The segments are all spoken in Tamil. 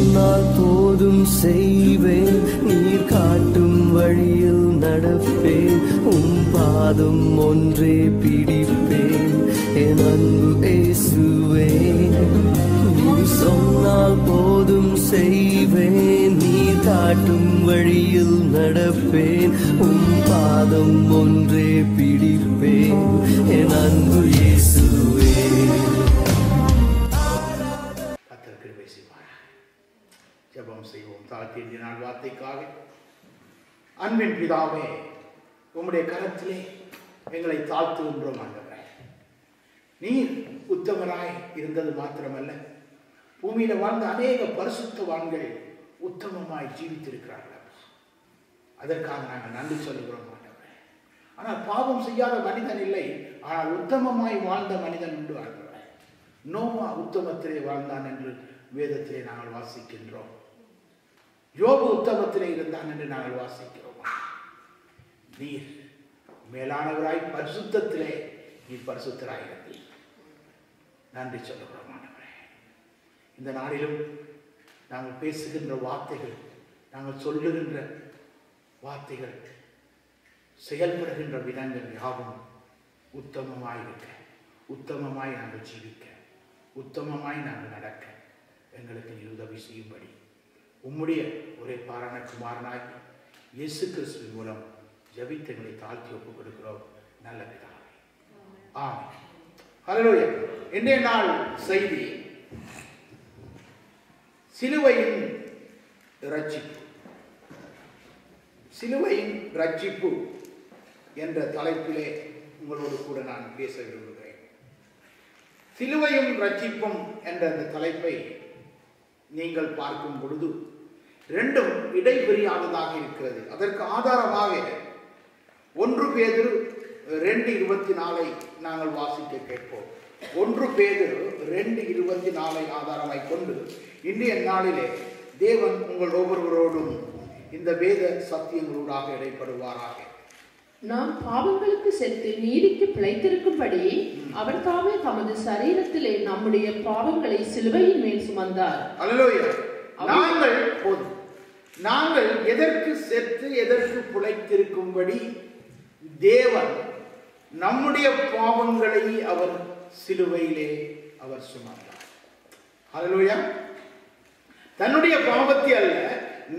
சொன்னால் போதும் செய்வேன், நீர் காட்டும் வழியில் நடப்பேன், பாதம் ஒன்றே பிடிப்பேன் என் அன்பு இயேசுவே. நீர் சொன்னால் போதும் செய்வேன், நீர் காட்டும் வழியில் நடப்பேன், பாதம் ஒன்றே பிடிப்பேன் என் அன்பு இயேசுவே. ஜெபம் செய்வோம். தாழ்த்தி நாள் வார்த்தைக்காக அன்பின் பிதாவே, உம்முடைய கரத்திலே எங்களை தாழ்த்துகின்றோம் ஆண்டவரே. நீர் உத்தமராய் இருந்தது மாத்திரமல்ல, பூமியில வாழ்ந்த அநேக பரிசுத்தவான்கள் உத்தமமாய் ஜீவித்திருக்கிறார்கள். அதற்காக நாங்கள் நன்றி சொல்லுகிறோம் ஆண்டவரே. ஆனால் பாவம் செய்யாத மனிதன் இல்லை, ஆனால் உத்தமமாய் வாழ்ந்த மனிதன் உண்டு ஆண்டவரே. நோவா உத்தமத்திலே வாழ்ந்தான் என்று வேதத்திலே நாங்கள் வாசிக்கின்றோம். யோபு உத்தமத்திலே இருந்தான் என்று நாங்கள் வாசிக்கிறோம். நீர் மேலானவராய் பரிசுத்தத்திலே நீர் பரிசுத்தராய் இருந்தீர். நன்றி சொல்லுகிறோம் ஆண்டவரே. இந்த நாளிலும் நாங்கள் பேசுகின்ற வார்த்தைகள், நாங்கள் சொல்லுகின்ற வார்த்தைகள், செயல்படுகின்ற விதங்கள் யாவும் உத்தமமாய் இருக்க, உத்தமமாய் நாங்கள் ஜீவிக்க, உத்தமமாய் நாங்கள் நடக்க எங்களுக்கு நீர் உதவி செய்யும்படி உம்முடைய ஒரே பாரான குமாரனாய் இயேசு கிறிஸ்துவின் மூலம் ஜெபித்து எங்களை தாழ்த்தி ஒப்புக் கொடுக்கிறோம் நல்ல பிதாவே. ஆமென். ஹல்லேலூயா. இன்றைய நாள் செய்தி சிலுவையின் இரட்சிப்பு. சிலுவையின் இரட்சிப்பு என்ற தலைப்பிலே உங்களோடு கூட நான் பேச விரும்புகிறேன். சிலுவையும் இரட்சிப்பும் என்ற அந்த தலைப்பை நீங்கள் பார்க்கும் பொழுது ரெண்டும் இடைபிரியாததாக இருக்கிறது. அதற்கு ஆதாரமாக 1 பேதுரு 2:24 நாங்கள் வாசிக்க கேட்போம். 1 பேதுரு 2:24 ஆதாரமாய் கொண்டு இன்றைய நாளிலே தேவன் உங்கள் ஒவ்வொருவரோடும் இந்த வேத சத்தியங்களூடாக இடைப்படுவாராக. நாம் பாவங்களுக்கு செத்து நீதிக்கு பிழைத்திருக்கும்படி அவர் தாமே தமது சரீரத்திலே நம்முடைய பாவங்களை சிலுவையின் மேல் சுமந்தார். அல்லேலூயா. நாங்கள் எதற்கு செத்து எதற்கு பிழைத்திருக்கும்படி தேவன் நம்முடைய பாவங்களை அவர் சிலுவையிலே அவர் சுமந்தார். அல்லேலூயா. தன்னுடைய பாவத்தை அல்ல,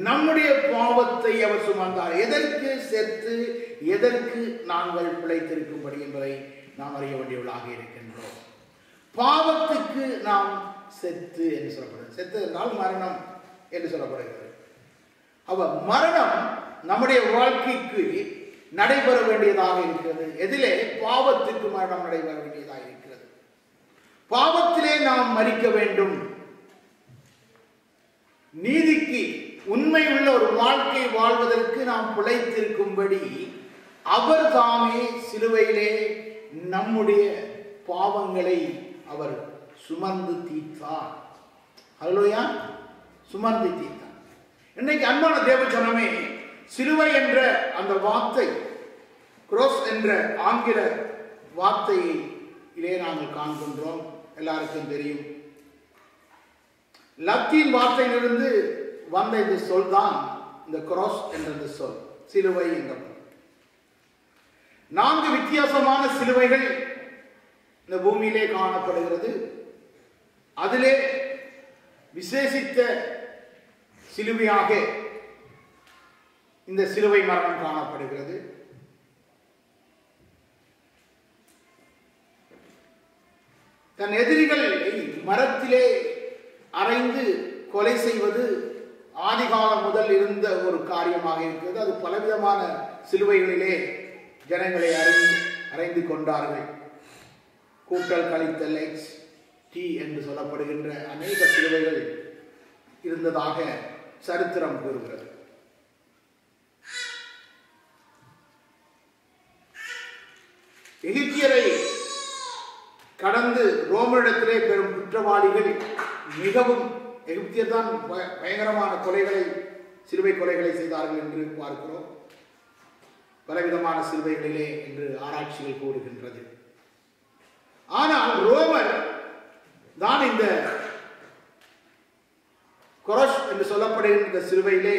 நம்முடைய பாவத்தை அவர் சுமந்தார். எதற்கு செத்து எதற்கு நாங்கள் பிழைத்திருக்கும்படி என்பதை நாம் அறிய வேண்டியவர்களாக இருக்கின்றோம். பாவத்துக்கு நாம் செத்து என்று சொல்லப்படுகிறது. செத்து என்றால் மரணம் என்று சொல்லப்படுகிறது. அவ மரணம் நம்முடைய வாழ்க்கைக்கு நடைபெற வேண்டியதாக இருக்கிறது. எதிலே? பாவத்துக்கு மரணம் நடைபெற வேண்டியதாக இருக்கிறது. பாவத்திலே நாம் மரிக்க வேண்டும். நீதிக்கு உண்மை உள்ள ஒரு வாழ்க்கை வாழ்வதற்கு நாம் பிழைத்திருக்கும்படி அவர் தாமே சிலுவையிலே நம்முடைய பாவங்களை அவர் சுமந்து தீர்த்தார். அல்லேலூயா. சுமந்து தீர்த்தார். இன்னைக்கு அன்பான தேவஜனமே, சிலுவை என்ற அந்த வார்த்தை, கிராஸ் என்ற ஆங்கில வார்த்தையிலே நாங்கள் காண்கின்றோம். எல்லாருக்கும் தெரியும். லத்தீன் வார்த்தையிலிருந்து வந்த இந்த சொல் தான் இந்த கிராஸ் என்ற இந்த சொல், சிலுவை என்ற. 4 வித்தியாசமான சிலுவைகள் இந்த பூமியிலே காணப்படுகிறது. அதிலே விசேஷித்த சிலுவையாக இந்த சிலுவை மரணம் காணப்படுகிறது. தன் எதிரிகளை மரத்திலே அறைந்து கொலை செய்வது ஆதிகாலம் முதல் இருந்த ஒரு காரியமாக இருக்கிறது. அது பலவிதமான சிலுவைகளிலே ஜனங்களை அறைந்து கொண்டார்கள். கூட்டல் கழித்தல் டி என்று சொல்லப்படுகின்ற அநேக சிலுவைகள் இருந்ததாக சரித்திரம் கூறுகிறது. எகிப்தியரை கடந்து ரோமரிடத்திலே பெரும் குற்றவாளிகள் மிகவும், எகிப்தியர் தான் பயங்கரமான கொலைகளை, சிலுவை கொலைகளை செய்தார்கள் என்று பார்க்கிறோம். பலவிதமான சிலுவைகளிலே என்று ஆராய்ச்சிகள் கூறுகின்றது. ஆனால் ரோமர் தான் இந்த கொரஸ் என்று சொல்லப்படுகின்ற இந்த சிலுவையிலே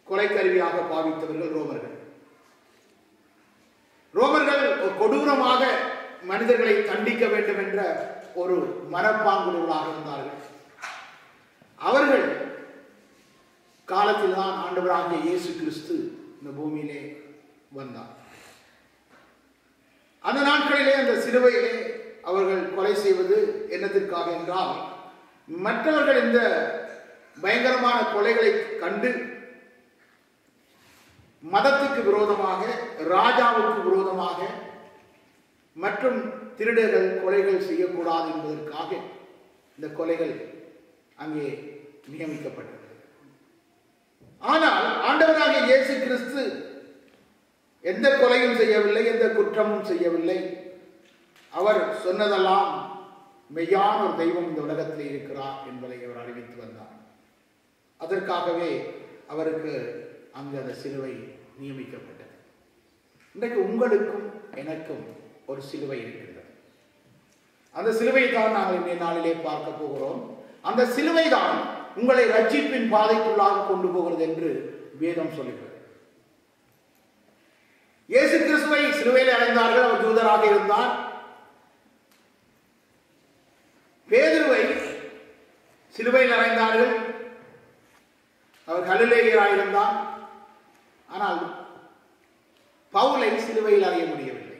கொலைக்கருவியாக பாவித்தவர்கள் ரோமர்கள். ரோமர்கள் கொடூரமாக மனிதர்களை தண்டிக்க வேண்டும் என்ற ஒரு மனப்பாங்குள்ளவர்களாக இருந்தார்கள். அவர்கள் காலத்தில் தான் ஆண்டவராகிய இயேசு கிறிஸ்து இந்த பூமியிலே வந்தார். அந்த நாட்களிலே அந்த சிலுவையிலே அவர்கள் கொலை செய்வது என்னத்திற்காக என்றால், மற்றவர்கள் இந்த பயங்கரமான கொலைகளை கண்டு மதத்துக்கு விரோதமாக, ராஜாவுக்கு விரோதமாக மற்றும் திருடர்கள் கொலைகள் செய்யக்கூடாது என்பதற்காக இந்த கொலைகள் அங்கே நியமிக்கப்பட்டது. ஆனால் ஆண்டவராகிய இயேசு கிறிஸ்து எந்த கொலையும் செய்யவில்லை, எந்த குற்றமும் செய்யவில்லை. அவர் சொன்னதெல்லாம் மெய்யான ஒரு தெய்வம் இந்த உலகத்தில் இருக்கிறார் என்பதை அவர் அறிவித்து வந்தார். அதற்காகவே அவருக்கு அங்கு அந்த சிலுவை நியமிக்கப்பட்டது. இன்றைக்கு உங்களுக்கும் எனக்கும் ஒரு சிலுவை இருக்கிறது. அந்த சிலுவை தான் நாங்கள் இந்த நாளிலே பார்க்க போகிறோம். அந்த சிலுவை தான் உங்களை ரட்சிப்பின் பாதைக்குள்ளாக கொண்டு போகிறது என்று வேதம் சொல்லுகிறது. இயேசு கிறிஸ்துவை சிலுவையில் அடைந்தார்கள். அவர் யூதராக இருந்தார். பேதுருவை சிலுவையில் அறைந்தார்கள். அவர் கலிலேயராயிருந்தார். ஆனால் பவுலை சிலுவையில் அறைய முடியவில்லை.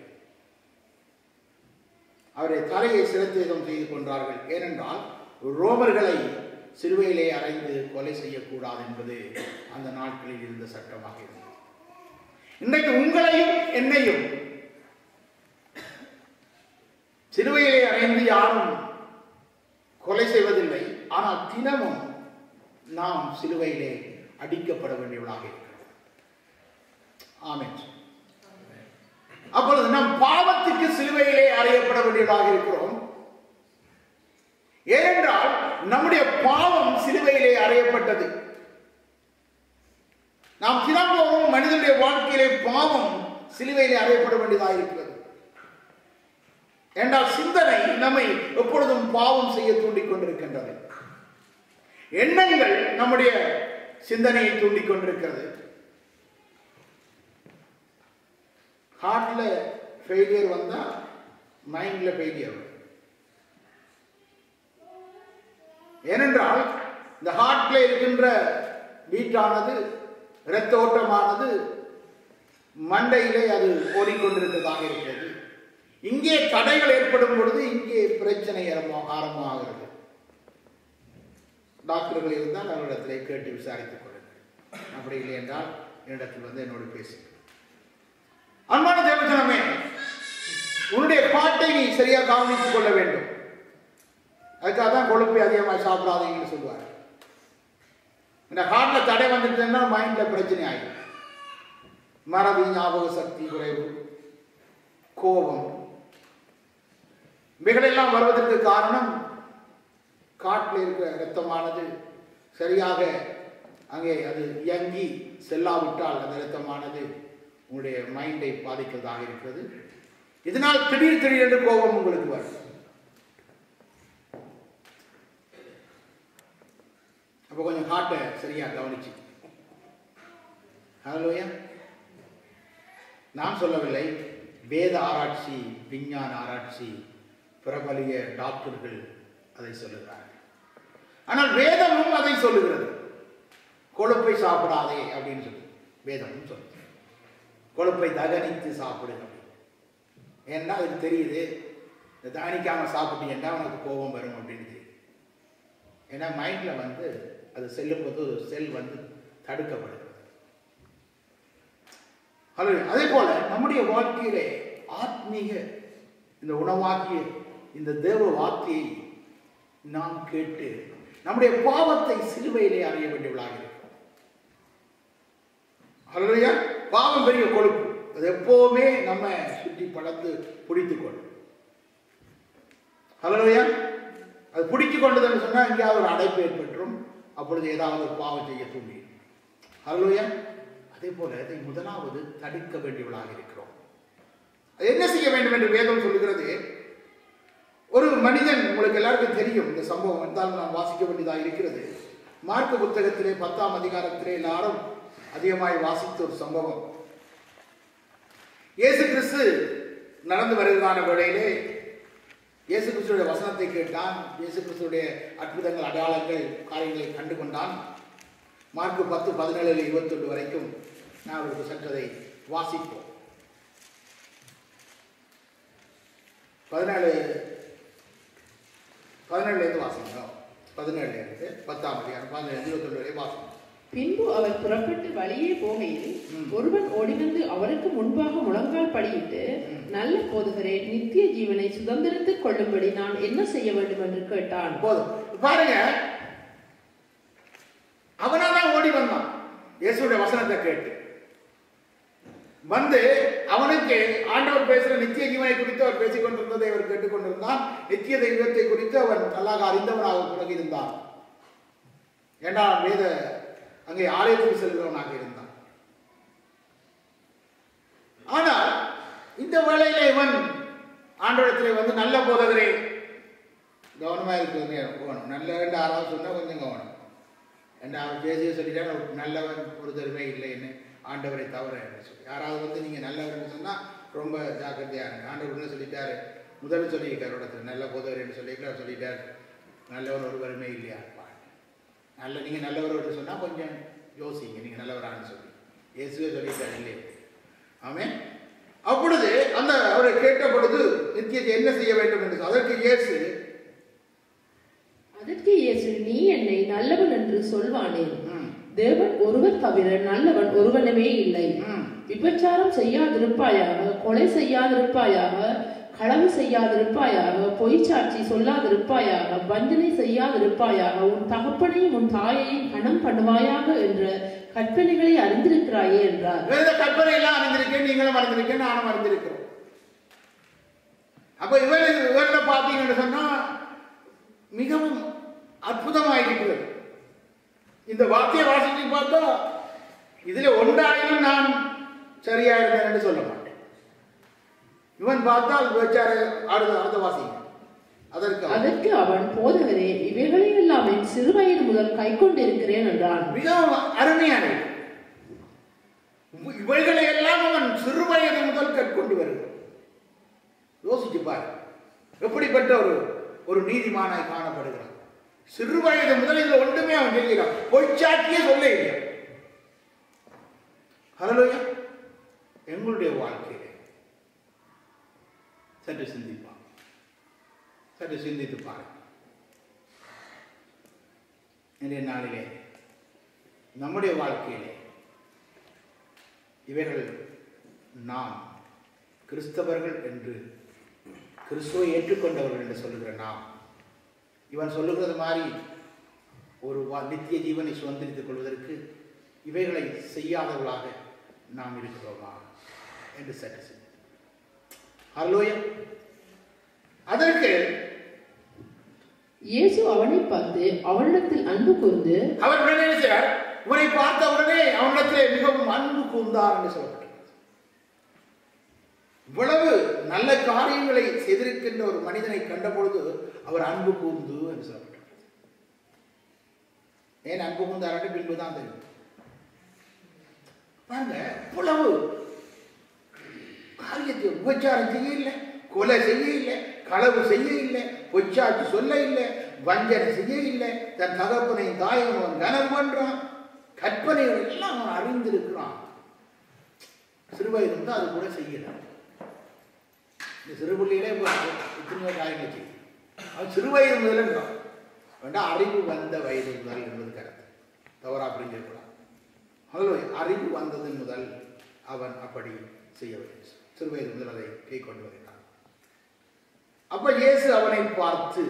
அவருடைய தலையை சிரச்சேதம் செய்து கொண்டார்கள். ஏனென்றால் ரோமர்களை சிலுவையிலே அறைந்து கொலை செய்யக்கூடாது என்பது அந்த நாட்களில் இருந்த சட்டமாக இருந்தது. இன்றைக்கு உங்களையும் என்னையும் சிலுவையிலே அறைந்து யாரும் கொலை செய்வதில்லை. ஆனால் தினமும் நாம் சிலுவையிலே அடிக்கப்பட வேண்டியவர்களாக இருக்கிறோம். ஆமென். அப்பொழுது நாம் பாவத்துக்கு சிலுவையிலே அறையப்பட வேண்டியவர்களாக இருக்கிறோம். ஏனென்றால் நம்முடைய பாவம் சிலுவையிலே அறையப்பட்டது. நாம் தினந்தோறும் மனிதனுடைய வாழ்க்கையிலே பாவம் சிலுவையிலே அறையப்பட வேண்டியதாக இருக்கிறது. என்றால் சிந்தனை நம்மை எப்பொழுதும் பாவம் செய்ய தூண்டிக் கொண்டிருக்கின்றது. எண்ணங்கள் நம்முடைய சிந்தனையை தூண்டிக் கொண்டிருக்கிறது. ஹார்ட்ல ஃபெயிலியர் வந்தா மைண்ட்ல ஃபெயிலியர். ஏனென்றால் இந்த ஹார்ட்ல இருக்கின்ற பீட்டானது, இரத்த ஓட்டமானது மண்டையிலே அது ஓடிக்கொண்டிருக்கிறதாக இருக்கிறது. இங்கே தடைகள் ஏற்படும் பொழுது இங்கே பிரச்சனை ஆரம்பமாகிறது. டாக்டர்கள் இருந்தால் அவரிடத்திலே கேட்டு விசாரித்துக் கொள்ளுங்கள். அப்படி இல்லை என்றால் என்னிடத்தில் வந்து என்னோடு பேசுங்கள். அன்பான தேவஜனமே, உன்னுடைய பாட்டை நீ சரியா கவனித்துக் கொள்ள வேண்டும். அதுக்காக தான் கொழுப்பை அதிகமாக சாப்பிடாதீங்கன்னு சொல்லுவார். இந்த ஹார்ட்ல தடை வந்துட்டுன்னா மைண்ட்ல பிரச்சனை ஆகிடும். மறதி, ஞாபக சக்தி குறைவு, கோபம், இவைகளெல்லாம் வருவதற்கு காரணம் காட்டில் இருக்கிற இரத்தமானது சரியாக அங்கே அது இயங்கி செல்லாவிட்டால் அந்த இரத்தமானது உங்களுடைய மைண்டை பாதிக்கிறதாக இருக்கிறது. இதனால் திடீரென்று கோபம் உங்களுக்கு வரும். அப்போ கொஞ்சம் ஹார்ட்டை சரியா கவனிச்சு. ஹalleluya. நான் சொல்லவில்லை, வேத ஆராய்ச்சி, விஞ்ஞான ஆராய்ச்சி, பிரபலிய டாக்டர்கள் அதை சொல்லுகிறார்கள். ஆனால் வேதமும் அதை சொல்லுகிறது. கொழுப்பை சாப்பிடாதே அப்படின்னு சொல்லி வேதமும் சொல்லுது. கொழுப்பை தகனித்து சாப்பிடுங்க. ஏன்னா அதுக்கு தெரியுது, தகனிக்காம சாப்பிட்டீங்கன்னா உனக்கு கோபம் வரும் அப்படின்னு தெரியுது. ஏன்னா மைண்ட்ல வந்து அது செல்லும் போது செல் வந்து தடுக்கப்படுகிறது. அதே போல நம்முடைய வாழ்க்கையிலே ஆத்மீக இந்த உணவாக்கிய இந்த தேவ வார்த்தையை நாம் கேட்டு நம்முடைய பாவத்தை சிலுவையிலே அறிய வேண்டியவளாக இருக்கிறோம். ஹல்லேலூயா. பாவம் பெரிய கொழுப்பு, அது எப்பவுமே நம்ம சுற்றி படத்து பிடித்துக் கொள்ளும். ஹல்லேலூயா. அது பிடித்துக் கொண்டதுன்னு சொன்னா எங்கேயாவது ஒரு அடைப்பு ஏற்பட்டுரும். அப்பொழுது ஏதாவது ஒரு பாவம் செய்ய தூண்டி. ஹல்லேலூயா. அதே போல இதை முதலாவது தடுக்க வேண்டியவளாக இருக்கிறோம். என்ன செய்ய வேண்டும் என்று வேதம் சொல்லுகிறது. ஒரு மனிதன், உங்களுக்கு எல்லாருக்கும் தெரியும் இந்த சம்பவம், என்றால் நான் வாசிக்க வேண்டியதாக இருக்கிறது. மார்க்கு புத்தகத்திலே 10ஆம் அதிகாரத்திலே எல்லாரும் அதிகமாய் வாசித்த ஒரு சம்பவம். இயேசு கிறிஸ்து நடந்து வருவதான வேளையிலே இயேசு கிறிஸ்துடைய வசனத்தை கேட்டான். இயேசு கிறிஸ்துடைய அற்புதங்கள், அடையாளங்கள், காரியங்களை கண்டு கொண்டான். மார்க்கு 10:17-21 வரைக்கும் நான் அவருக்கு சற்றதை வாசிப்போம். 17 வாசிக்கிறோம். 17 10ஆம் அதிகாரம் 17-21 வரை வாசிப்போம். பின்பு அவர் புறப்பட்டு வழியே போகையில் ஒருவன் ஓடிவந்து அவருக்கு முன்பாக முழங்கால் படியிட்டு, நல்ல போதகரே, நித்திய ஜீவனை சுதந்திரத்துக் கொள்ளும்படி நான் என்ன செய்ய வேண்டும் என்று கேட்டான். போதும் பாருங்க, அவனாதான் ஓடி வந்தான். இயேசுடைய வசனத்தை கேட்டு வந்து அவனுக்கு ஆண்டவர் பேசுற நித்திய ஜீவனை குறித்து அவர் பேசிக் கொண்டிருந்ததை அவர் கேட்டுக்கொண்டிருந்தான். நித்திய தெய்வத்தை குறித்து அவன் நல்லாக அறிந்தவனாக கூட இருந்தான். ஏண்டாம் வேத அங்கே ஆலயத்துக்கு செல்கிறவனாக இருந்தான். ஆனால் இந்த வேளையில இவன் ஆண்டவரிடத்திலே வந்து, நல்ல போதகரே, கவனமா இருக்கிறது, நல்ல ஆறாவது சொன்னா கொஞ்சம் கவனம். என்ன அவன் பேசிய சொல்லிட்டான், நல்லவன் ஒரு தருமை இல்லைன்னு, ஆண்டவரை தவற சொல்லி. யாராவது வந்து நீங்க நல்லவர்னு சொன்னா ரொம்ப ஜாக்கிரதையா இருங்க. ஆண்டவர் என்ன சொல்லிட்டாரு, முதல்ல சொல்லியிருக்காரு இடத்துல, நல்ல போதகர் என்று சொல்லியிருக்காரு. சொல்லிட்டாரு, நல்லவன் ஒரு வறுமை இல்லையா, நல்ல நீங்க நல்லவர் சொன்னா கொஞ்சம் யோசிங்க, நீங்க நல்லவரான்னு சொல்லி இயேசுவே சொல்லிட்டாரு இல்லையே. ஆமே. அப்பொழுது அந்த அவரை கேட்ட பொழுது நித்தியத்தை என்ன செய்ய வேண்டும் என்று அதற்கு இயேசு, நீ என்னை நல்லவன் என்று சொல்வானே, தேவன் ஒருவர் தவிர நல்லவன் ஒருவனுமே இல்லை. விபச்சாரம் செய்யாதிருப்பாயாக, கொலை செய்யாதிருப்பாயாக, களவு செய்யாதிருப்பாயாக, பொய்ச்சாட்சி சொல்லாதிருப்பாயாக, வஞ்சனை செய்யாதிருப்பாயாக, உன் தகப்பனையும் உன் தாயையும் கணம் பண்ணுவாயாக என்ற கற்பனைகளை அறிந்திருக்கிறாயே என்றார். கற்பனை எல்லாம் அறிந்திருக்கேன், நீங்களும் அறிந்திருக்கேன், நானும் அறிந்திருக்கிறோம். அப்ப இவர்களை பார்த்தீங்கன்னு சொன்னா மிகவும் அற்புதமாயிருக்கிறது. இந்த வார்த்தையை வாசித்து பார்த்தா இதுல ஒன்றாயிலும் நான் சரியா இருந்தேன் என்று சொல்ல மாட்டேன். இவன் பார்த்தால் அடுத்த வாசிங்க. அதற்கு அவன், போதகரே, இவைகளை எல்லாம் என் சிறுவயது முதல் கை கொண்டிருக்கிறேன் என்றான். மிகவும் அருமையான இவைகளை எல்லாம் அவன் சிறுவயது முதல் கற்கொண்டு வருகிறான். யோசிச்சு பாரு, எப்படிப்பட்ட ஒரு நீதிமானாய் காணப்படுகிறான். சிறுவயது முதல் இதுல ஒன்றுமே அவன் செய்கிறான், பொய்ச்சாட்சியே சொல்ல இல்லையா. ஹல்லேலூயா. எங்களுடைய வாழ்க்கையிலே சற்று சிந்திப்பான், சற்று சிந்தித்து பாருங்க. இன்றைய நாளிலே நம்முடைய வாழ்க்கையிலே இவைகள் நாம் கிறிஸ்தவர்கள் என்று, கிறிஸ்துவை ஏற்றுக்கொண்டவர்கள் என்று சொல்லுகிற நாம், இவன் சொல்லுகிறது மாதிரி ஒரு நித்திய ஜீவனை சுதந்திரித்துக் கொள்வதற்கு இவைகளை செய்யாதவர்களாக நாம் இருக்கிறோமா என்று சற்று சிந்திப்போம். ஹல்லேலூயா. அதற்கு இயேசு அவனை பார்த்து அவனிடத்தில் அன்பு கூர்ந்து, அவர் உடனே இவனை பார்த்த உடனே அவனிடத்திலே மிகவும் அன்பு கூர்ந்தார் என்று சொல்லப்பட்டிருக்கிறது. இவ்வளவு நல்ல காரியங்களை செய்திருக்கின்ற ஒரு மனிதனை கண்ட பொழுது அவர் அன்பு கூர்ந்து என்று சொல்லப்பட்டிருக்கிறது. ஏன் அன்பு கூர்ந்தார் பின்புதான் தெரியும். பாருங்க, இவ்வளவு காரியத்தை உபச்சாரம் செய்ய இல்லை, கொலை செய்ய இல்லை, களவு செய்ய இல்லை, பொச்சாட்சி சொல்ல இல்லை, வஞ்சனை செய்ய இல்லை, தன் தகப்பனை தாயும் அவன் கனம் பண்றான், கற்பனைகள் எல்லாம் அவன் அறிந்திருக்கிறான். சிறுவயது வந்து அது கூட செய்யலாம். இந்த சிறுபிள்ளையிலே இத்தனையோ காரியங்கள் செய்யும். அவன் சிறுவயது முதல்ன்றான். வேண்டாம், அறிவு வந்த வயது முதல் என்பது கருத்து தவறா புரிஞ்சிருக்கலாம். அறிவு வந்தது முதல் அவன் அப்படி செய்ய வேண்டும். சிறுவயது முதல் அதை கை கொண்டு வருகிறான். அப்ப இயேசு அவனை பார்த்து,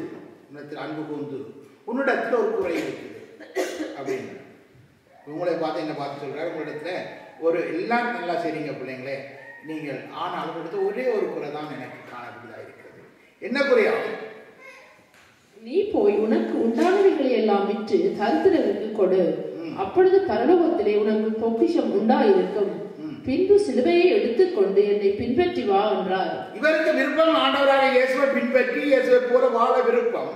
உன்னிடத்தில் அன்பு கூர்ந்து, உன்னிடத்தில் ஒரு குறை இருக்குது அப்படின்னு. உங்களை பார்த்து என்ன பார்த்து சொல்றாரு, உங்களிடத்துல ஒரு எல்லாம் நல்லா செய்றீங்க பிள்ளைங்களே, நீங்கள் ஆனால் உங்களிடத்துல ஒரே ஒரு குறை தான் எனக்கு காணக்கூடியதா இருக்கிறது. என்ன குறையா? நீ போய் உனக்கு உண்டானவைகளை எல்லாம் விற்று தரித்திரருக்கு கொடு, அப்பொழுது பரலோகத்திலே உனக்கு பொக்கிஷம் உண்டாயிருக்கும். பின்பு சிலுவையை எடுத்துக்கொண்டு என்னை பின்பற்றி வா என்றார். இவருக்கு விருப்பம் ஆண்டவராக இயேசுவை பின்பற்றி இயேசுவை போல வாழ விருப்பம்.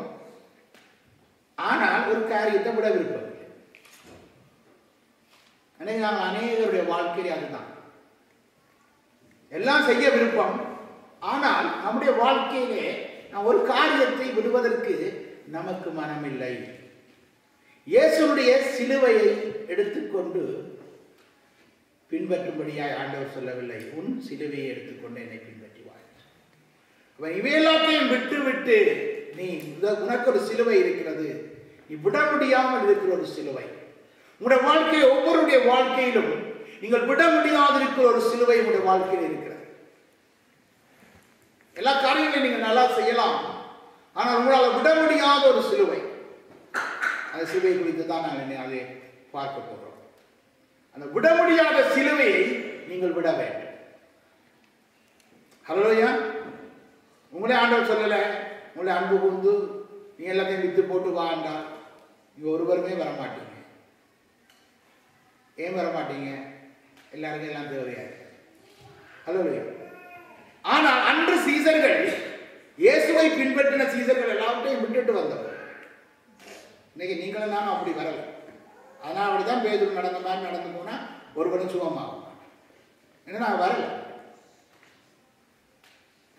ஆனால் ஒரு காரியத்தை விட விருப்பம் இல்லை. நாங்கள் அநேகருடைய வாழ்க்கையிலே அதுதான். எல்லாம் செய்ய விருப்பம், ஆனால் நம்முடைய வாழ்க்கையிலே நாம் ஒரு காரியத்தை விடுவதற்கு நமக்கு மனமில்லை. இயேசுடைய சிலுவையை எடுத்துக்கொண்டு பின்பற்றும்படியாய் ஆண்டவர் சொல்லவில்லை, உன் சிலுவையை எடுத்துக்கொண்டு என்னை பின்பற்றுவாய். இவை எல்லாத்தையும் விட்டு விட்டு நீ உனக்கு ஒரு சிலுவை இருக்கிறது, நீ விட முடியாமல் இருக்கிற ஒரு சிலுவை. உங்களுடைய வாழ்க்கை ஒவ்வொருடைய வாழ்க்கையிலும் நீங்கள் விட முடியாது இருக்கிற ஒரு சிலுவை உங்களுடைய வாழ்க்கையில் இருக்கிறது. எல்லா காரியங்களையும் நீங்கள் நல்லா செய்யலாம், ஆனால் உங்களால் விட முடியாத ஒரு சிலுவை. அந்த சிலுவை குறித்து தான் நாங்கள் அதை பார்க்க போகிறோம். அந்த விட முடியாத சிலுவையை நீங்கள் விட வேண்டும். ஹல்லேலூயா. உங்களே ஆண்டவர் சொல்லலை, உங்களை அன்பு கூர்ந்து நீ எல்லாத்தையும் வித்து போட்டு வாண்டா, இங்கே ஒருவருமே வரமாட்டீங்க. ஏன் வரமாட்டீங்க? எல்லாருக்கும் எல்லாம் தேவையாது. ஹல்லேலூயா. ஆனால் அன்று சீசர்கள், இயேசுவை பின்பற்றின சீசர்கள் எல்லாவற்றையும் விட்டுட்டு வந்தவர். இன்னைக்கு நீங்களும் நானும் அப்படி வரல. அதனால் அப்படிதான் பேதுரு நடந்த மாதிரி நடந்து போனா ஒருவரும் சுகமாகும். ஏன்னா நான் வரல.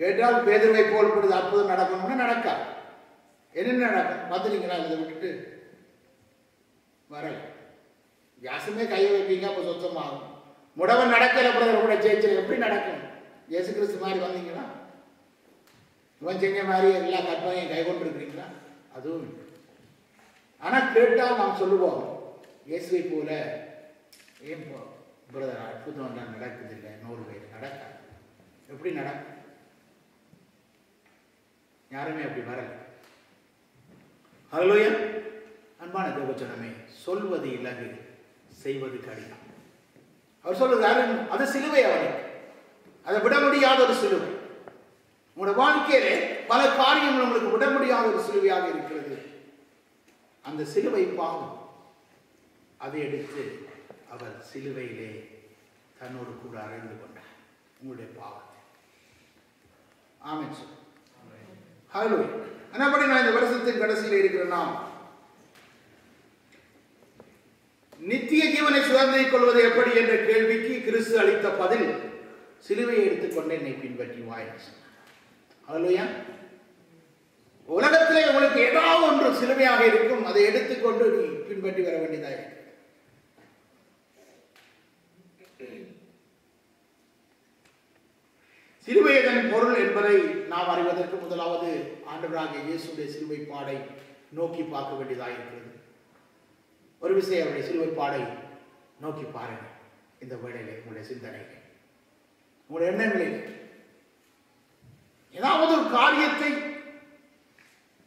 கேட்டால் பேதுருவை போல் கொடுத்து அற்புதம் நடக்கணும்னா நடக்காது. என்ன நடக்கும் பார்த்துட்டீங்களா? இதை விட்டுட்டு வரல. யாசுமே கையை வைப்பீங்க, அப்போ சொத்தமாகும். முடவன் நடக்கல கூட ஜெயிச்சு எப்படி நடக்கும்? இயேசு கிறிஸ்து மாதிரி வந்தீங்களா? இவன் செஞ்ச மாதிரி எல்லா கற்பனையும் கை கொண்டு இருக்கிறீங்களா? அதுவும் இல்லை. ஆனால் கேட்டால் நாம் சொல்லுவோம், இயேசுவை போல ஏன் பிரதர் அற்புதம் எல்லாம் நடக்குதில்லை, 100 பேர் நடக்காது. எப்படி நடக்கும்? யாருமே அப்படி வரல. ஹல்லேலூயா. அன்பான தேவஜனமே, சொல்வது இலகு, செய்வது கடினம். அவர் சொல்லுகிறாரு, அது சிலுவை. அவனுக்கு அதை விட முடியாத ஒரு சிலுவை. உங்களோட வாழ்க்கையிலே பல காரியங்கள் உங்களுக்கு விட முடியாத ஒரு சிலுவையாக இருக்கிறது. அந்த சிலுவை பாவம். அதை எடுத்து அவர் சிலுவையிலே தன்னோடு கூட அறைந்து கொண்டார் உங்களுடைய பாவத்தை. ஆமென். ஹல்லேலூயா. அதன்படி நான் இந்த வருஷத்தின் கடைசியில் இருக்கிறேன்னா, நித்திய ஜீவனை சுதந்திரிக் கொள்வது எப்படி என்ற கேள்விக்கு கிறிஸ்து அளித்த பதில், சிலுவையை எடுத்துக்கொண்டு என்னை பின்பற்றி வாய். ஹல்லேலூயா. உலகத்திலே உங்களுக்கு ஏதாவது ஒன்று சிலுவையாக இருக்கும், அதை எடுத்துக்கொண்டு நீ பின்பற்றி வர வேண்டியதாக இருக்கு. சிலுவையதன் பொருள் என்பதை நாம் அறிவதற்கு முதலாவது ஆண்டவராகிய இயேசுடைய சிலுவை பாடை நோக்கி பார்க்க வேண்டியதாக இருக்கிறது. ஒரு விஷயம், அவருடைய சிலுவை பாடை நோக்கி பாருங்க. இந்த வேளையிலே உங்களுடைய சிந்தனைகள், உங்களுடைய எண்ணங்களில் ஏதாவது ஒரு காரியத்தை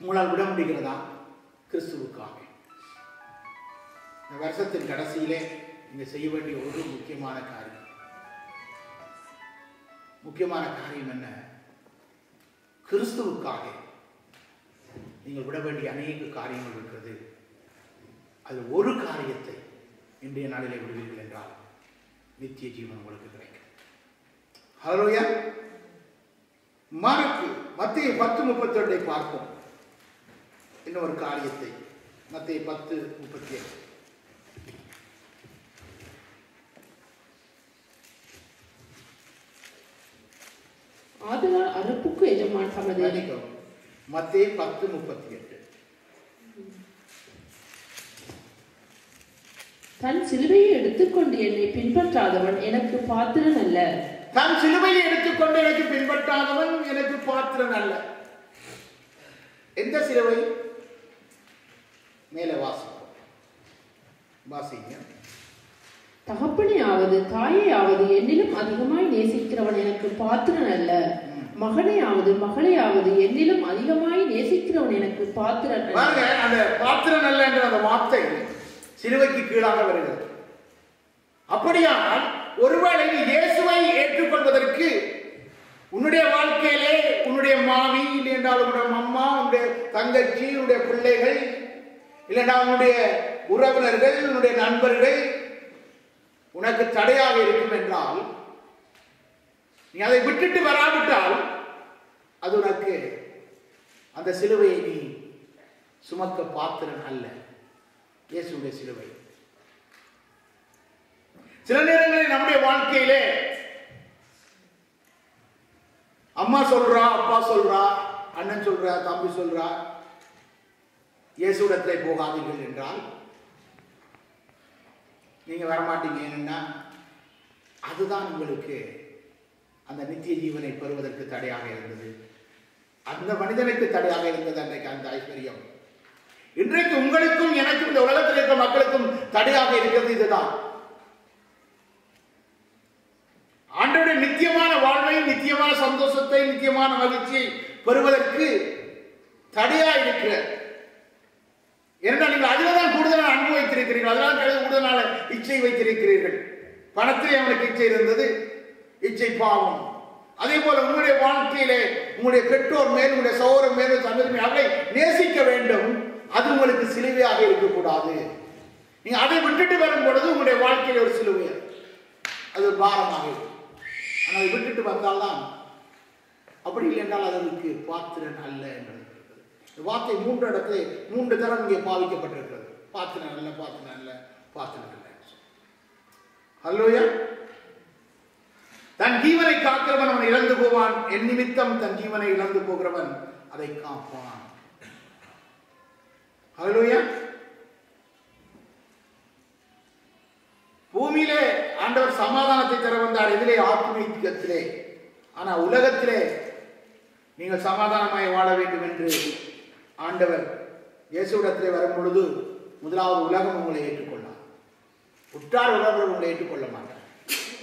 உங்களால் விட முடிகிறதா? கிறிஸ்துவுக்காக இந்த வருஷத்தின் கடைசியிலே நீங்க செய்ய வேண்டிய ஒரு முக்கியமான காரியம் என்ன? கிறிஸ்துவுக்காக நீங்கள் விட வேண்டிய அநேக காரியங்கள் இருக்கிறது. அது ஒரு காரியத்தை இன்றைய நாளிலே விடுவீர்கள் என்றால் நித்திய ஜீவன் உங்களுக்கு கிடைக்கும். ஹல்லேலூயா. மத்தேயு 10:32 பார்ப்போம். இன்னொரு காரியத்தை மத்தேயு 10:38. ஆதலால் அறுப்புக்கு எஜமான் தமது மத்தேயு 10:38. தன் சிலுவையை எடுத்துக்கொண்டு என்னை பின்பற்றாதவன் எனக்கு பாத்திரன் அல்ல. தன் சிலுவையை எடுத்துக்கொண்டு எனக்கு பின்பற்றாதவன் எனக்கு பாத்திரன் அல்ல. எந்த சிலுவை? மேல வாசிங்க. தகப்பனையாவது தாயையாவது என்னிலும் அதிகமாய் நேசிக்கிறவன் எனக்கு பாத்திரன் அல்ல. மகனையாவது மகளையாவது என்னிலும் அதிகமாய் நேசிக்கிறவன் எனக்கு பாத்திரன் அல்ல. அந்த பாத்திரன் அல்ல என்ற அந்த வார்த்தை சிலுவைக்கு கீழாக வருகிறது. அப்படியானால் ஒருவேளை இயேசுவை ஏற்றுக்கொள்வதற்கு உன்னுடைய வாழ்க்கையிலே உன்னுடைய மாமி, இல்லை என்றால் உன்னுடைய அம்மா, உன்னுடைய தங்கச்சி, உன்னுடைய பிள்ளைகள், இல்லைன்னா உன்னுடைய உறவினர்கள், உன்னுடைய நண்பர்கள் உனக்கு தடையாக இருக்கும் என்றால், நீ அதை விட்டுட்டு வராவிட்டால் அது உனக்கு அந்த சிலுவையை நீ சுமக்க பாத்திரன் அல்ல. இயேசுடைய சிலுவை. சில நேரங்களில் நம்முடைய வாழ்க்கையிலே அம்மா சொல்றா, அப்பா சொல்றா, அண்ணன் சொல்றா, தம்பி சொல்றா, இயேசுவிடத்திலே போகாதீர்கள் என்றால் நீங்க வரமாட்டீங்க. ஏன்னா அதுதான் உங்களுக்கு அந்த நித்திய ஜீவனை பெறுவதற்கு தடையாக இருந்தது. அந்த மனிதனுக்கு தடையாக இருந்தது அன்றைக்கு அந்த ஐஸ்வர்யம். இன்றைக்கு உங்களுக்கும் எனக்கும் இந்த உலகத்தில் இருக்கிற மக்களுக்கும் தடையாக இருக்கிறது இதுதான். ஆண்டவருடைய நித்தியமான வாழ்வை, நித்தியமான சந்தோஷத்தை, நித்தியமான மகிழ்ச்சியை பெறுவதற்கு தடையா இருக்கிற. ஏனென்றால் நீங்கள் அதில்தான் கூடுதலான அன்பு வைத்திருக்கிறீர்கள், அதனால் கூடுதலான இச்சை வைத்திருக்கிறீர்கள். பணத்திலே அவனுக்கு இச்சை இருந்தது, இச்சை பாவம். அதே போல உங்களுடைய வாழ்க்கையிலே உங்களுடைய பெற்றோர் மேல், உங்களுடைய சகோதரர் மேல், சகோதரி மேல் அவரை நேசிக்க வேண்டும். அது உங்களுக்கு சிலுவையாக இருக்கக்கூடாது. நீங்க அதை விட்டுட்டு வரும் பொழுது உங்களுடைய வாழ்க்கையில ஒரு சிலுவை, அது ஒரு பாரமாக இருக்கும். ஆனால் அதை விட்டுட்டு வந்தால்தான், அப்படி இல்லை என்றால் அதற்கு பாத்திரன் அல்ல என்று வார்த்தை 3 இடத்துல 3 தரம் இங்கே பாவிக்கப்பட்டிருக்கிறது. பாத்திரன் அல்ல, பாத்திரன் அல்ல, பாத்திரன் அல்ல. அல்லேலூயா. தன் ஜீவனை காக்கிறவன் அவன் இழந்து போவான், என் நிமித்தம் தன் ஜீவனை இழந்து போகிறவன் அதை காப்பான். அல்லேலூயா. பூமியிலே ஆண்டவர் சமாதானத்தை தர வந்தார். எதிலே? ஆத்மீகத்திலே. ஆனா உலகத்திலே நீங்கள் சமாதானமாய் வாழ வேண்டும் என்று ஆண்டவர் இயேசுவிடத்திலே வரும் பொழுது முதலாவது உலகம் உங்களை ஏற்றுக்கொள்ளார். உற்றார் உறவர் உங்களை ஏற்றுக்கொள்ள மாட்டார்.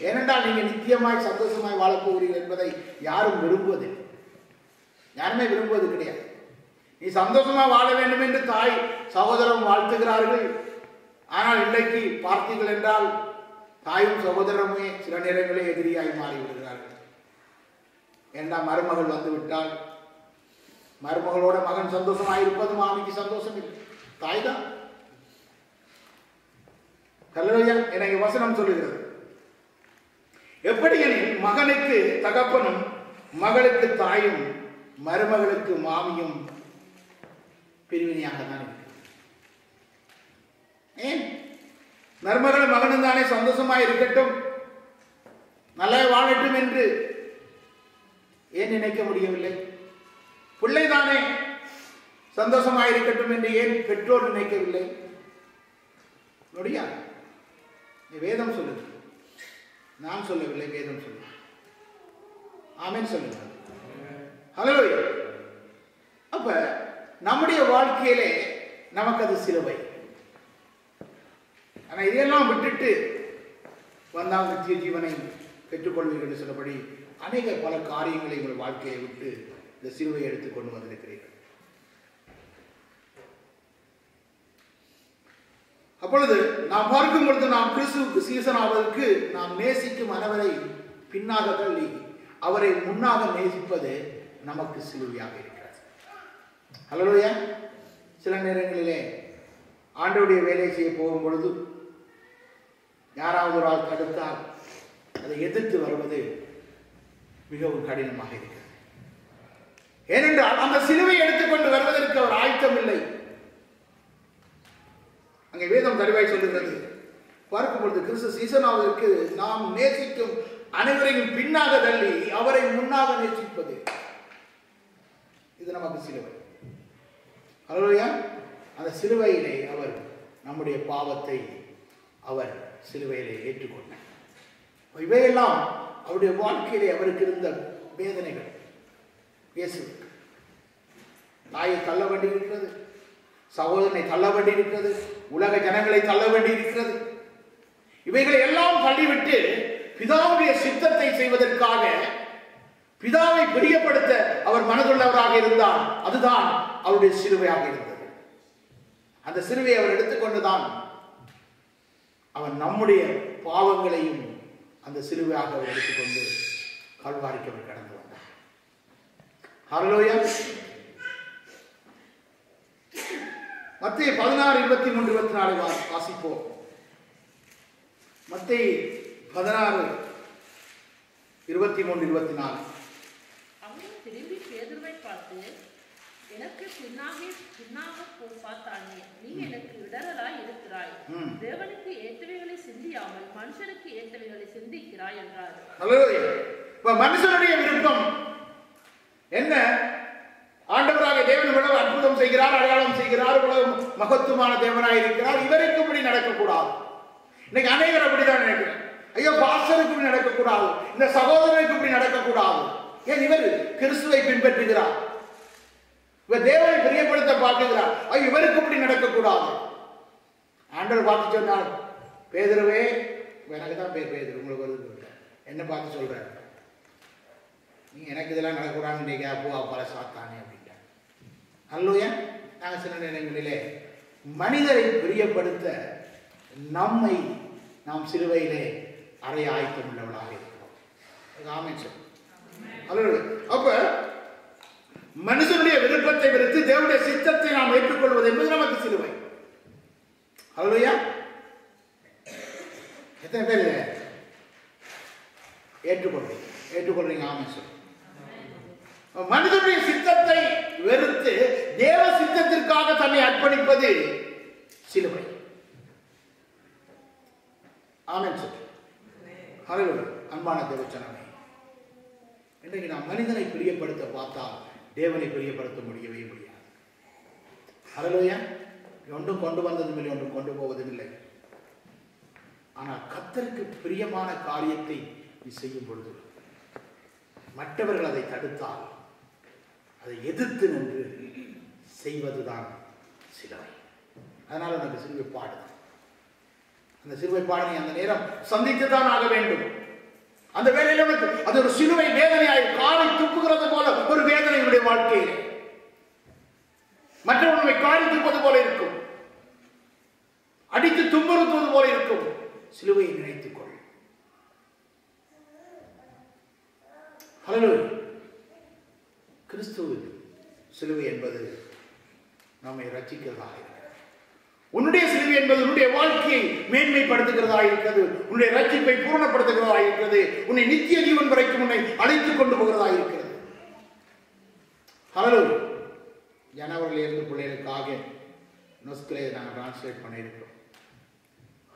ஏனென்றால் நீங்கள் நித்தியமாய் சந்தோஷமாய் வாழப்போகிறீர்கள் என்பதை யாரும் விரும்புவதில்லை. யாருமே விரும்புவது கிடையாது. நீ சந்தோஷமா வாழ வேண்டும் என்று தாய் சகோதரன் வாழ்த்துகிறார்கள். ஆனால் இன்றைக்கு பார்த்தீர்கள் என்றால் தாயும் சகோதரமே சில நேரங்களில் எதிரியாய் மாறி விடுகிறார்கள். ஏன்னா மருமகள் வந்து விட்டால் மருமகளோட மகன் சந்தோஷமாக இருப்பது மாமிக்கு சந்தோஷம் இல்லை, தாய் தான். அல்லேலூயா. எனக்கு வசனம் சொல்லுகிறது. எப்படி எனில் மகனுக்கு தகப்பனும் மகளுக்கு தாயும் மருமகளுக்கு மாமியும் பிரிவினையாக தான் இருக்கு. ஏன்? மருமகள் மகனும் தானே சந்தோஷமாக இருக்கட்டும், நல்லா வாழட்டும் என்று ஏன் நினைக்க முடியவில்லை? பிள்ளைதானே சந்தோஷமாக இருக்கட்டும் என்று ஏன் பெற்றோர் நினைக்கவில்லை? முடியாது. வேதம் சொல்லுது, நான் சொல்லவில்லை, வேதம் சொல்லுது. ஆமென் சொல்லுங்க. ஹல்லேலூயா. அப்ப நம்முடைய வாழ்க்கையிலே நமக்கு அது சிலுவை. ஆனா இதையெல்லாம் விட்டுட்டு வந்தால் நித்திய ஜீவனை பெற்றுக்கொள்வீர்கள் என்று சொல்லபடி அநேக பல காரியங்களை உங்கள் வாழ்க்கையை விட்டு இந்த சிலுவையை எடுத்துக் கொண்டு வந்திருக்கிறீர்கள். அப்பொழுது நாம் பார்க்கும் பொழுது நாம் கிறிஸ்துவுக்கு சீசன் ஆவதற்கு நாம் நேசிக்கும் அனைவரை பின்னாக தள்ளி அவரை முன்னாக நேசிப்பது நமக்கு சிலுவையாக இருக்கிறது. அல்லேலூயா. சில நேரங்களிலே ஆண்டவருடைய வேலை செய்ய போகும் பொழுது யாராவது ஒரு ஆள் தடுத்தால் அதை எதிர்த்து வருவது மிகவும் கடினமாக இருக்கிறது. ஏனென்றால் அந்த சிலுவையை எடுத்துக்கொண்டு வருவதற்கு அவர் ஆயத்தம் இல்லை. அங்கே வேதம் தருவாய் சொல்லுகிறது. பார்க்கும் பொழுது கிறிஸ்து சீசனாவதற்கு நாம் நேசிக்கும் அனைவரையும் பின்னாக தள்ளி அவரை முன்னாக நேசிப்பது, இது நமக்கு சிலுவை. அல்லேலூயா. அந்த சிலுவையிலே அவர் நம்முடைய பாவத்தை அவர் சிலுவையிலே ஏற்றுக்கொண்டார். இவையெல்லாம் அவருடைய வாழ்க்கையிலே அவருக்கு இருந்த வேதனைகள். இயேசு தாயை தள்ள வேண்டி இருக்கிறது, சகோதரனை தள்ள வேண்டி இருக்கிறது, உலக ஜனங்களை தள்ள வேண்டி இருக்கிறது. இவைகளை எல்லாம் தள்ளிவிட்டு பிதாவுடைய சித்தத்தை செய்வதற்காக பிதாவை பிரியப்படுத்த அவர் மனதுள்ளவராக இருந்தார். அதுதான் அவருடைய சிலுவையாக இருந்தது. அந்த சிலுவையை அவர் எடுத்துக்கொண்டுதான் அவர் நம்முடைய பாவங்களையும் அந்த சிலுவையாக அவர் எடுத்துக்கொண்டு கல்வாரிக்கு அவர் கடந்து வந்தார். ஹல்லேலூயா. மத்தேயு 16:23-24 வாசிப்போம். மத்தேயு 16:23-24. அவன் திரும்பி பேதுருவை பார்த்து, எனக்கு பின்னாக பார்த்தானே, நீ எனக்கு இடரலாய் இருக்கிறாய். தேவனுக்கு ஏற்றவைகளை சிந்தியாமல் மனுஷனுக்கு ஏற்றவைகளை சிந்திக்கிறாய் என்றார். இப்ப மனுஷனுடைய விருப்பம் என்ன? ஆண்டவராக தேவன் இவ்வளவு அற்புதம் செய்கிறார், அடையாளம் செய்கிறார், இவ்வளவு மகத்துவமான தேவனாய் இருக்கிறார், இவருக்கு இப்படி நடக்கக்கூடாது. இன்னைக்கு அனைவரும் அப்படிதான் நினைக்கிறேன். ஐயோ, பாஸ்டருக்கு இப்படி நடக்கக்கூடாது, இந்த சகோதரருக்கு இப்படி நடக்கக்கூடாது. ஏன்? இவர் கிறிஸ்துவை பின்பற்றுகிறார், இவர் தேவனை பிரியப்படுத்த பார்க்கிறார். ஐயோ, இவருக்கு இப்படி நடக்கக்கூடாது. ஆண்டவர் பார்த்து சொன்னார், பேதுருவே, எனக்கு தான் பேர் பேதுரு, உங்களுக்கு வருது, என்ன பார்த்து சொல்ற, நீ எனக்கு இதெல்லாம் நடக்கூடாதுன்னு அப்போ அப்பால சாத்தானே அப்படின்ட்டார். அல்லையா? நாங்கள் சில நேரங்களிலே மனிதரை பிரியப்படுத்த நம்மை நாம் சிலுவையிலே அறைய ஆயத்தம் உள்ளவளாக இருக்கிறோம். அப்ப மனுஷனுடைய விருப்பத்தை விடுத்து தேவனுடைய சித்தத்தை நாம் ஏற்றுக்கொள்வது என்பது நமக்கு சிலுவை. அல்லையா? எத்தனை பேர் ஏற்றுக்கொள்றீங்க? ஆமாம் சார். மனிதனுடைய சித்தத்தை வெறுத்து தேவ சித்தத்திற்காக தன்னை அர்ப்பணிப்பது சிலுவை. ஆமென் சார். ஹல்லேலூயா. அன்பான தேவச்சனமே, இன்றைக்கு நாம் மனிதனை பிரியப்படுத்த பார்த்தால் தேவனை பிரியப்படுத்த முடியவே முடியாது. ஹல்லேலூயா. ஒன்றும் கொண்டு வந்ததும் இல்லை, ஒன்றும் கொண்டு போவதும் இல்லை. ஆனால் கர்த்தருக்கு பிரியமான காரியத்தை நீ செய்யும் பொழுது மற்றவர்கள் அதை தடுத்தால் அதை எதிர்த்து நின்று செய்வதுதான் சிலுவை. அதனால் உனக்கு சிலுவை பாடு. அந்த சிலுவை பாடனை அந்த நேரம் சந்தித்துதான் ஆக வேண்டும். அந்த வேலையில் உனக்கு அது ஒரு சிலுவை வேதனையாய் காலை துப்புகிறது போல ஒரு வேதனை உடைய வாழ்க்கையில் மற்றவர்களை காலை துப்பது போல இருக்கும், அடித்து துன்புறுத்துவது போல இருக்கும். சிலுவையை நினைத்துக் கொள். ஹல்லேலூயா. கிறிஸ்துவின் சிலுவை என்பது நம்மை ரட்சிக்கிறதாக இருக்கிறது. உன்னுடைய சிலுவை என்பது உன்னுடைய வாழ்க்கையை மேன்மைப்படுத்துகிறதா இருக்கிறது, உன்னுடைய ரட்சிப்பை பூரணப்படுத்துகிறதா இருக்கிறது, உன்னை நித்திய ஜீவன் வரைக்கும் உன்னை அழைத்துக் கொண்டு போகிறதா இருக்கிறது. ஹல்லேலூயா. ஜனவரியில் இருந்து பிள்ளைகளுக்காக நொஸ்கிலே நாங்கள் டிரான்ஸ்லேட் பண்ணியிருக்கிறோம்.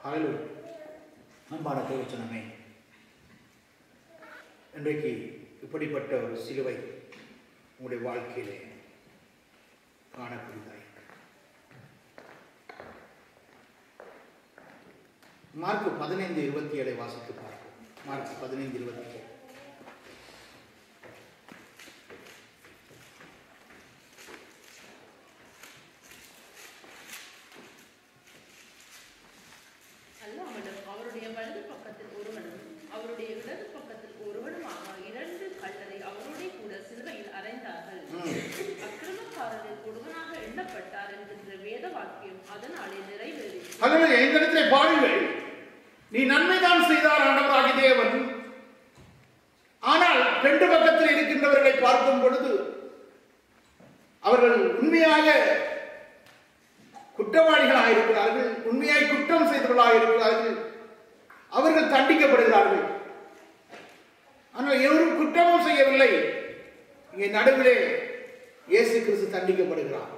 ஹல்லேலூயா. அன்பான தேவச்சனமே, இன்றைக்கு இப்படிப்பட்ட ஒரு சிலுவை உங்களுடைய வாழ்க்கையிலே காணக்கூடியதாய் மார்க் 15:27 வாசித்து பார்ப்போம். மார்க் 15:27. அவருடைய வலது பக்கத்தில் ஒருவனும் அவருடைய இடது பக்கத்தில் ஒருவனுமாக 2 கள்ளரை அவரோட கூட சிலுவையில் அறைந்தார்கள். அக்கிரமக்காரர்கள் கொடுவனாக எண்ணப்பட்டார் என்கின்ற வேத வாக்கியம் அதனாலே நிறைவேறியது. ஹல்லேலூயா. இந்த இடத்திலே பாருங்கள், நீ நன்மைதான் செய்தார் ஆண்டவராகிய தேவன். ஆனால் 2 பக்கத்தில் இருக்கின்றவர்களை பார்க்கும் பொழுது அவர்கள் உண்மையாக குற்றவாளிகளாக இருக்கிறார்கள், உண்மையாய் குற்றம் செய்தவர்களாக இருக்கிறார்கள். அவர்கள் தண்டிக்கப்படுகிறார்கள். ஆனால் எவரும் குற்றமும் செய்யவில்லை. இங்கே நடுவிலே இயேசு கிறிஸ்து தண்டிக்கப்படுகிறார்.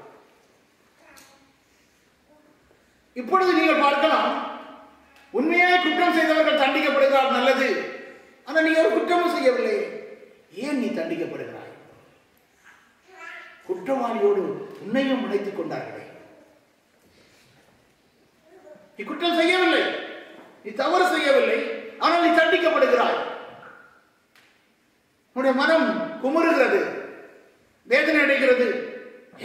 இப்பொழுது நீங்கள் பார்க்கலாம், உண்மையாக குற்றம் செய்தவர்கள் தண்டிக்கப்படுகிறார், நல்லது. ஆனால் நீ ஒரு குற்றமும் செய்யவில்லை, ஏன் நீ தண்டிக்கப்படுகிறாய்? குற்றவாளியோடு உன்னையும் இணைத்துக் கொண்டார்களே. நீ குற்றம் செய்யவில்லை, நீ தவறு செய்யவில்லை, ஆனால் நீ தண்டிக்கப்படுகிறாய். உன்னுடைய மனம் குமுறுகிறது, வேதனை அடைகிறது.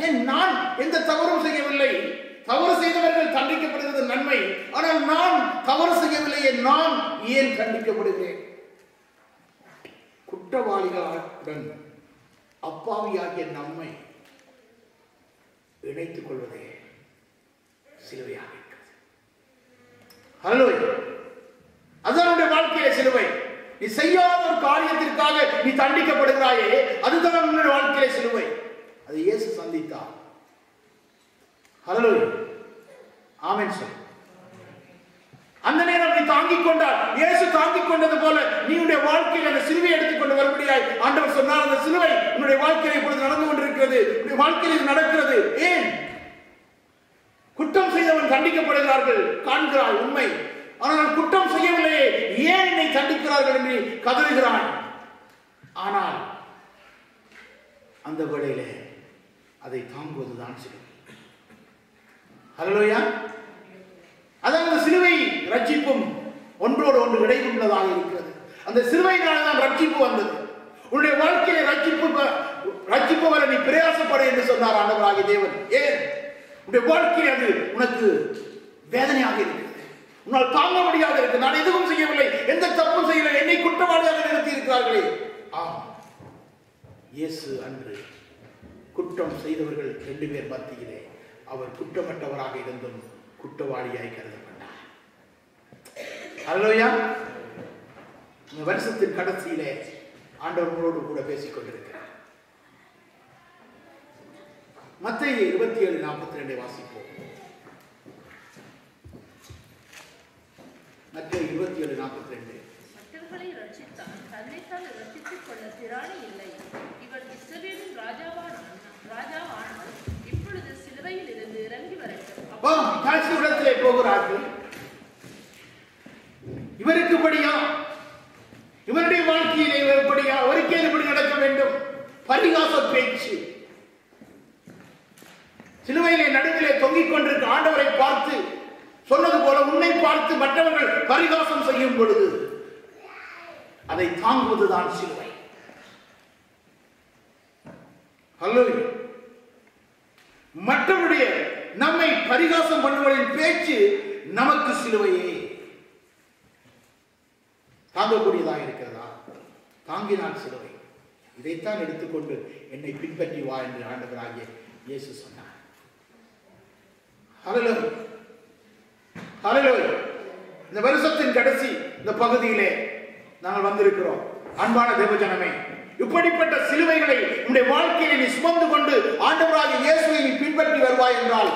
ஏன் நான் எந்த தவறும் செய்யவில்லை, தவறு செய்தவர்கள் தண்டிக்கப்படுகிறது நன்மை, ஆனால் நான் தவறு செய்யவில்லையே, நான் ஏன் தண்டிக்கப்படுகிறேன்? குற்றவாளிகளுடன் அப்பாவியாகிய நம்மை இணைத்துக் கொள்வதே சிலுவையாக இருக்கிறது. ஹல்லேலூயா. அதனுடைய வாழ்க்கையில சிலுவை. நீ செய்யாத ஒரு காரியத்திற்காக நீ தண்டிக்கப்படுகிறாயே, அதுதான் உன்னுடைய வாழ்க்கையில சிலுவை. அது இயேசு சந்தித்தார். ஹல்லேலூயா. ஆமென் சார். அந்த நேரம் நீ தாங்கிக் கொண்டார், இயேசு தாங்கிக் கொண்டது போல நீ உன்னுடைய வாழ்க்கையில் அந்த சிலுவை எடுத்துக்கொண்டு வரும்படியாய் ஆண்டவர் சொன்னார். அந்த சிலுவை உன்னுடைய வாழ்க்கையில் இப்பொழுது நடந்து கொண்டிருக்கிறது, உன்னுடைய வாழ்க்கையில் இது நடக்கிறது. ஏன்? குற்றம் செய்தவன் தண்டிக்கப்படுகிறார்கள் காண்கிறாய் உண்மை. ஆனால் குற்றம் செய்யவில்லையே, ஏன் என்னை தண்டிக்கிறார்கள் என்று கதறுகிறான். ஆனால் அந்த வேளையிலே அதை தாங்குவதுதான் சிலுவை. ஹல்லேலூயா. அதாவது சிலுவை ரட்சிப்பும் ஒன்றோடு ஒன்று இடையுள்ளதாக இருக்கிறது. அந்த சிலுவையினால தான் ரட்சிப்பு வந்தது. உன்னுடைய வாழ்க்கையில ரட்சிப்பு வர நீ பிரயாசப்பட என்று சொன்னார் ஆண்டவராகிய தேவன். ஏன்? உன்னுடைய வாழ்க்கையில் அது உனக்கு வேதனையாக இருக்கிறது, உன்னால் தாங்க முடியாத இருக்கு. நான் எதுவும் செய்யவில்லை, எந்த தப்பும் செய்யவில்லை, என்னை குற்றவாளியாக நிறுத்தி இருக்கிறார்களே. இயேசு அன்று குற்றம் செய்தவர்கள் 2 பேர் மத்தியிலே அவர் குற்றமற்றவராக இருந்தும் குற்றவாளியாய் கருதப்பட்டார். ஹல்லேலூயா. இந்த வருஷத்தின் கடைசியிலே ஆண்டவர் உங்களோடு கூட பேசிக் கொண்டிருக்கிறார். மத்தேயு 27:42 வாசிப்போம். மத்தேயு 27:42. மற்றவர்களை ரட்சித்தான், தன்னைத்தான் ரட்சித்துக் கொள்ள திராணி இல்லை. இவன் இஸ்ரவேலின் ராஜாவானால் இப்பொழுது சிலுவையில் இருந்து இறங்கி வரட்டும். காட்சியிடத்திலே போகிறார்கள். இவருக்கு படியா, இவருடைய வாழ்க்கையிலே இவர் படியா, அவருக்கே இப்படி நடக்க வேண்டும். பரிகாச பேச்சு. சிலுவையிலே நடுவிலே தொங்கிக் கொண்டிருக்க ஆண்டவரை பார்த்து சொன்னது போல உன்னை பார்த்து மற்றவர்கள் பரிகாசம் செய்யும் பொழுது அதை தாங்குவதுதான் சிலுவை. ஹல்லேலூயா. மற்றவருடைய நம்மை பரிகாசம் பண்ணுவதின் பேச்சு நமக்கு சிலுவையே தாங்கக்கூடியதாக இருக்கிறதா? தாங்கினால் சிலுவை. இதைத்தான் எடுத்துக்கொண்டு என்னை பின்பற்றி வா என்று ஆண்டவராகிய இயேசு சொன்னார். ஹல்லேலூயா. ஹல்லேலூயா. இந்த வருஷத்தின் கடைசி இந்த பகுதியிலே நாங்கள் வந்திருக்கிறோம். அன்பான தேவஜனமே, இப்படிப்பட்ட சிலுவைகளை உன்னுடைய வாழ்க்கையை நீ சுமந்து கொண்டு ஆண்டவராகிய இயேசுவை நீ பின்பற்றி வருவாய் என்றால்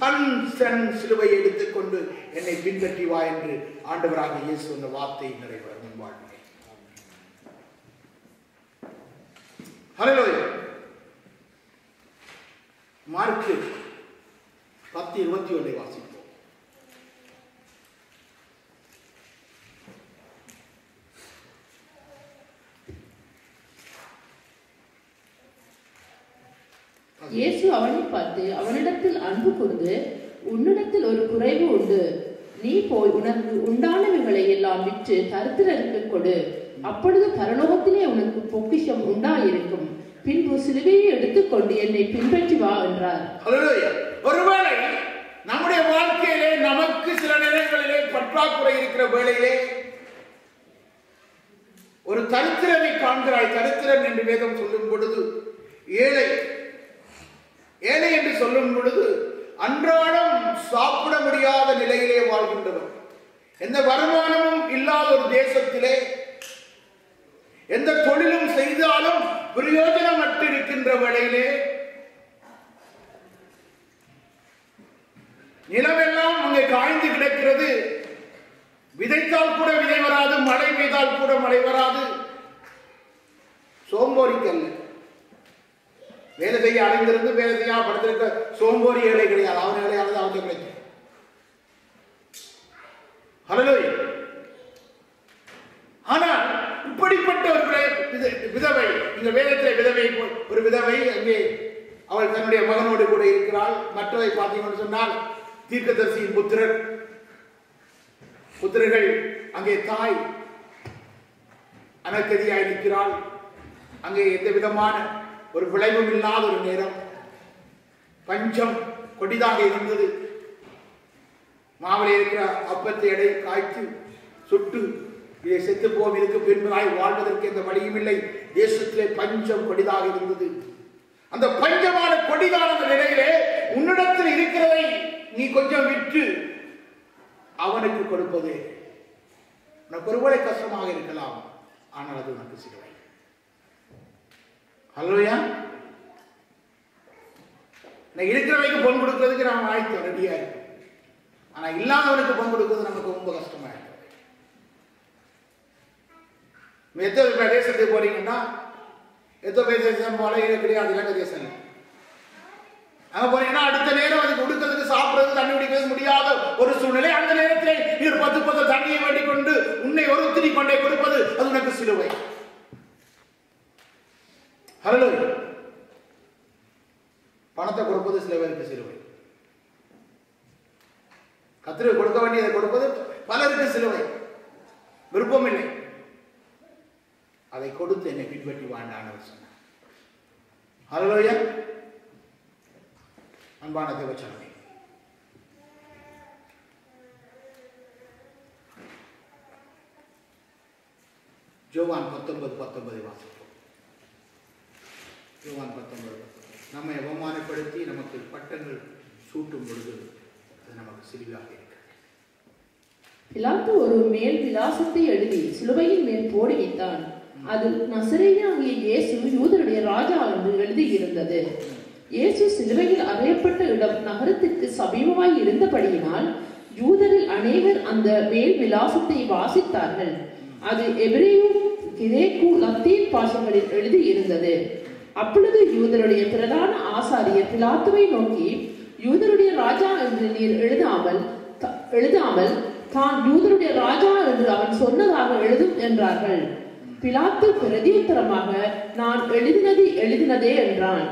தன் சிலுவையை எடுத்துக்கொண்டு என்னை பின்பற்றி வா என்று ஆண்டவராகிய இயேசு அந்த வார்த்தை நிறைவேறும் வாழ்க்கை. ஹல்லேலூயா. மார்க்கு 10:21 வாசிப்போம். இயேசு அவனை பார்த்து அவனிடத்தில் அன்பு கூர்ந்து, உன்னிடத்தில் ஒரு குறைவு உண்டு, நீ போய் உனக்கு உண்டானவைகளை எல்லாம் விற்று தரித்திரருக்கு கொடு, அப்பொழுது பரலோகத்திலே உனக்கு பொக்கிஷம் உண்டாயிருக்கும், பின்பு சிலுவையை எடுத்துக்கொண்டு என்னை பின்பற்றி வா என்றார். ஒருவேளை நம்முடைய வாழ்க்கையிலே நமக்கு சில நேரங்களிலே பற்றாக்குறை இருக்கிற வேளையிலே ஒரு தரித்திரனை காண்கிறாய். தரித்திரன் என்று வேதம் சொல்லும் பொழுது ஏழை என்று சொல்லும் பொழுது அன்றாடம் சாப்பிட முடியாத நிலையிலே வாழ்கின்றவர், எந்த வருமானமும் இல்லாத ஒரு தேசத்திலே எந்த தொழிலும் செய்தாலும் பிரயோஜனமற்று இருக்கின்ற வேளையிலே நிலமெல்லாம் அங்கே காய்ந்து கிடக்கிறது. விதைத்தால் கூட விதை வராது, மழை பெய்தால் கூட மழை வராது. சோம்போரிக்கல்ல வேலை செய்ய அடைந்திருந்து வேலை செய்ய படுத்திருக்க சோம்போரி ஏழை கிடையாது. அவன் ஏழையானது அவங்க கிடைக்கும். ஹல்லேலூயா. ஆனால் இப்படிப்பட்ட ஒரு விதவை, இந்த வேதத்திலே விதவை, ஒரு விதவை அங்கே அவள் தன்னுடைய மகனோடு கூட இருக்கிறாள். மற்றவை பார்த்தீங்கன்னு சொன்னால் தீர்க்கதரிசியின் புத்திரர்கள் அங்கே தாய் அனக்கதியாய் நிற்கிறாள். அங்கே எந்த விதமான ஒரு விளைவும் இல்லாத ஒரு நேரம், பஞ்சம் கொடிதாக இருந்தது. மாவிலே இருக்கிற அப்பத்தை எடை காய்த்து சுட்டு இதை செத்து போவோம், இதுக்கு பின்பதாய் வாழ்வதற்கு எந்த வழியும் இல்லை. தேசத்திலே பஞ்சம் கொடிதாக இருந்தது. அந்த பஞ்சமான கொடிதான நிலையிலே உன்னிடத்தில் இருக்கிறதை நீ கொஞ்சம் விற்று அவனுக்கு கொடுப்பது உனக்கு ஒருவேளை கஷ்டமாக இருக்கலாம், ஆனால் அது உனக்கு சிலுவை. ஹல்லேலூயா. இருக்கிறவைக்கு பொன் கொடுக்கிறதுக்கு நாம் ஆயத்தம் ரெடியா இருக்கு. ஆனா இல்லாதவனுக்கு பொன் கொடுக்கிறது நமக்கு ரொம்ப கஷ்டமா இருக்கு. எத்தனை தேசத்துக்கு போறீங்கன்னா எத்தனை தேசம் போல கிடையாது, இலங்கை தேசம். அங்க போனீங்கன்னா அடுத்த நேரம் அதுக்கு கொடுக்கிறதுக்கு சாப்பிடுறது தண்ணி குடிக்கிறது முடியாத ஒரு சூழ்நிலை. அந்த நேரத்தில் நீ 10 தண்ணியை வேண்டிக் கொண்டு உன்னை ஒருத்திரி கொண்டே கொடுப்பது அது உனக்கு சிலுவை. ஹல்லேலூயா. பணத்தை கொடுப்பது சில பேருக்கு சிலுவை. கர்த்தருக்கு கொடுக்க வேண்டியதை கொடுப்பது பலருக்கு சிலுவை. விருப்பம் இல்லை. அதை கொடுத்து என்னை பின்பற்றி வாழ்ந்தான்னு சொன்னார். ஹல்லேலூயா. அன்பான தேவச்சனமே, யோவான் 19:19 வாசிப்போம். யோவான் 19:19 நம்மை அவமானப்படுத்தி நமக்கு பட்டங்கள் சூட்டும் பொழுது அது நமக்கு சிறிதாக இருக்கு. பிலாத்து ஒரு மேல் விலாசத்தை எழுதி சிலுவையின் மேல் போடி வைத்தான். அது நசரேயனாகிய இயேசு யூதருடைய ராஜா என்று எழுதியிருந்தது. இயேசு சிலுவையில் அறையப்பட்ட இடம் நகரத்திற்கு சமீபமாய் இருந்தபடியினால் யூதரில் அநேகர் அந்த மேல் விலாசத்தை வாசித்தார்கள். அது எபிரேயு, கிரேக்கு, லத்தீன் பாஷைகளில் எழுதி இருந்தது. அப்பொழுது யூதருடைய பிரதான ஆசாரியர் பிலாத்துவை நோக்கி, யூதருடைய ராஜா என்று நீர் எழுதாமல் தான் யூதருடைய ராஜா என்று அவன் சொன்னதாக எழுதும் என்றார்கள். பிலாத்து பிரதியுத்தரமாக, நான் எழுதினதே என்றான்.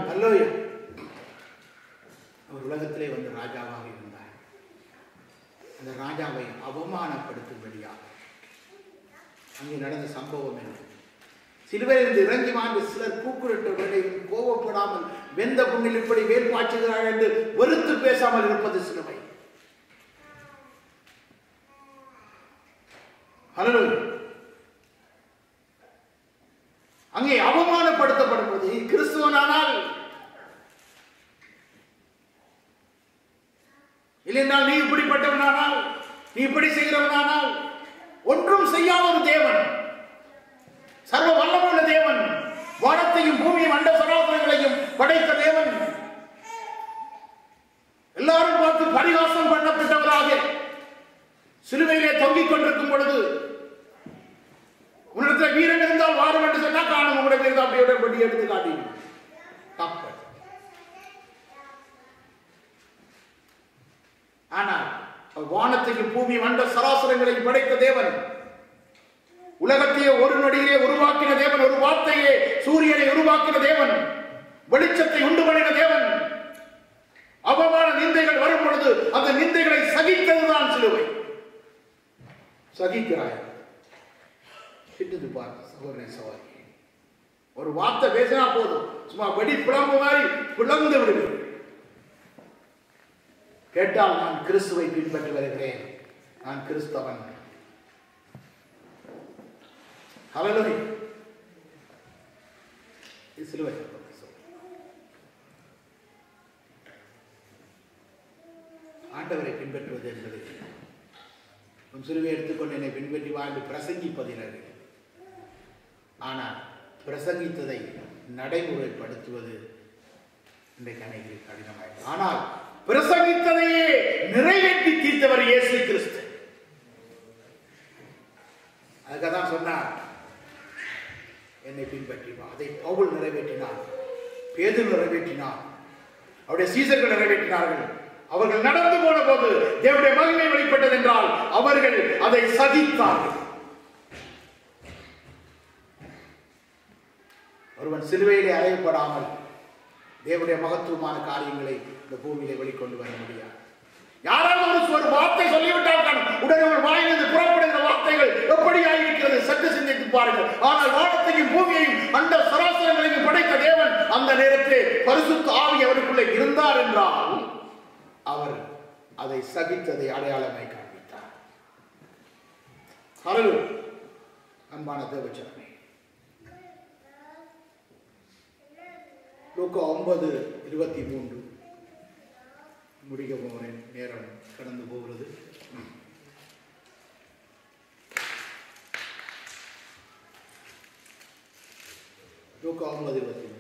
அவர் உலகத்திலே வந்து ராஜாவாக இருந்தார். அந்த ராஜாவை அவமானப்படுத்தும்படியாக அங்கே நடந்த சம்பவம் என்ன? சிலுவையிலிருந்து இறங்கி வாழ்ந்து சிலர் கூக்குரட்டவர்களை கோபப்படாமல் வெந்த புண்ணில் இப்படி வேல் பாய்ச்சுகிறார்கள் என்று வெறுத்து பேசாமல் இருப்பது சிலுவை. ஹல்லேலூயா. அங்கே அவமானப்படுத்தப்படுவது கிறிஸ்துவனானால் இல்லைன்றால் நீ இப்படிப்பட்டவனானால், நீ இப்படி செய்கிறவனானால், ஒன்றும் செய்யாத ஒரு தேவன், சர்வ வல்லமுள்ள தேவன், வானத்தையும் பூமியும் அண்ட சராசரங்களையும் படைத்த தேவன், எல்லாரும் பார்த்து பரிகாசம் பண்ணப்பட்டவராக சிலுவையிலே தொங்கிக் கொண்டிருக்கும் பொழுது உன்னிடத்தில் வீரன் இருந்தால் வாரம் என்று சொன்னால் காணும் உங்களுடைய அப்படியோட படி எடுத்து காட்டி தப்பு. ஆனால் வானத்தையும் பூமி அண்ட சராசரங்களையும் படைத்த தேவன், உலகத்தையே ஒரு நொடியிலே உருவாக்கின தேவன், ஒரு வார்த்தையே சூரியனை உருவாக்கின தேவன், வெளிச்சத்தை உண்டு பண்ணின தேவன், அவமான நிந்தைகள் வரும் பொழுது அந்த நிந்தைகளை சகித்ததுதான் சிலுவை. சகிக்கிறாய் சிட்டுது பார் சகோதரனை சவாரி. ஒரு வார்த்தை பேசினா போதும், சும்மா வெடி பிளம்பு மாதிரி பிளந்து விடுவேன். கேட்டால் நான் கிறிஸ்துவை பின்பற்றி வருகிறேன், நான் கிறிஸ்தவன். ஹல்லேலூயா. இது சிலுவை. ஆண்டவரை பின்பற்றுவது என்பது சிலுவை எடுத்துக்கொண்டு என்னை பின்பற்றி வாழ்ந்து பிரசங்கிப்பதில், ஆனால் பிரசங்கித்ததை நடைமுறைப்படுத்துவது இன்றைக்கு அனைத்து கடினமாயிடும். ஆனால் பிரசங்கித்ததையே நிறைவேற்றி தீர்த்தவர் இயேசு கிறிஸ்து. அதுக்காக சொன்னார், என்னை பின்பற்றி வா. அதை பவுல் நிறைவேற்றினார், பேதுரு நிறைவேற்றினார், அவருடைய சீசர்கள் நிறைவேற்றினார்கள். அவர்கள் நடந்து போன போது தேவனுடைய மகிமை வெளிப்பட்டது என்றால் அவர்கள் அதை சகித்தார்கள். ஒருவன் சிலுவையிலே அறையப்படாமல் தேவனுடைய மகத்துவமான காரியங்களை இந்த பூமியிலே வெளிக்கொண்டு வர முடியாது. யாராவது ஒரு வார்த்தை சொல்லிவிட்டால் உடனே ஒரு வாயிலிருந்து புறப்படுகிற வார்த்தைகள் எப்படி ஆகியிருக்கிறது சற்று சிந்தித்து பாருங்கள். ஆனால் வானத்தையும் பூமியையும் அந்த சராசரங்களையும் படைத்த தேவன் அந்த நேரத்திலே பரிசுத்த ஆவி அவருக்குள்ளே இருந்தார் என்றால் அவர் அதை சகித்ததை அடையாளமாய் காண்பித்தார். ஹல்லேலூயா. அன்பான தேவச்சனமே, லூக்கா 9:23 முடிக்க போகிறேன், நேரம் கடந்து போகிறது. லூக்கா 9:23.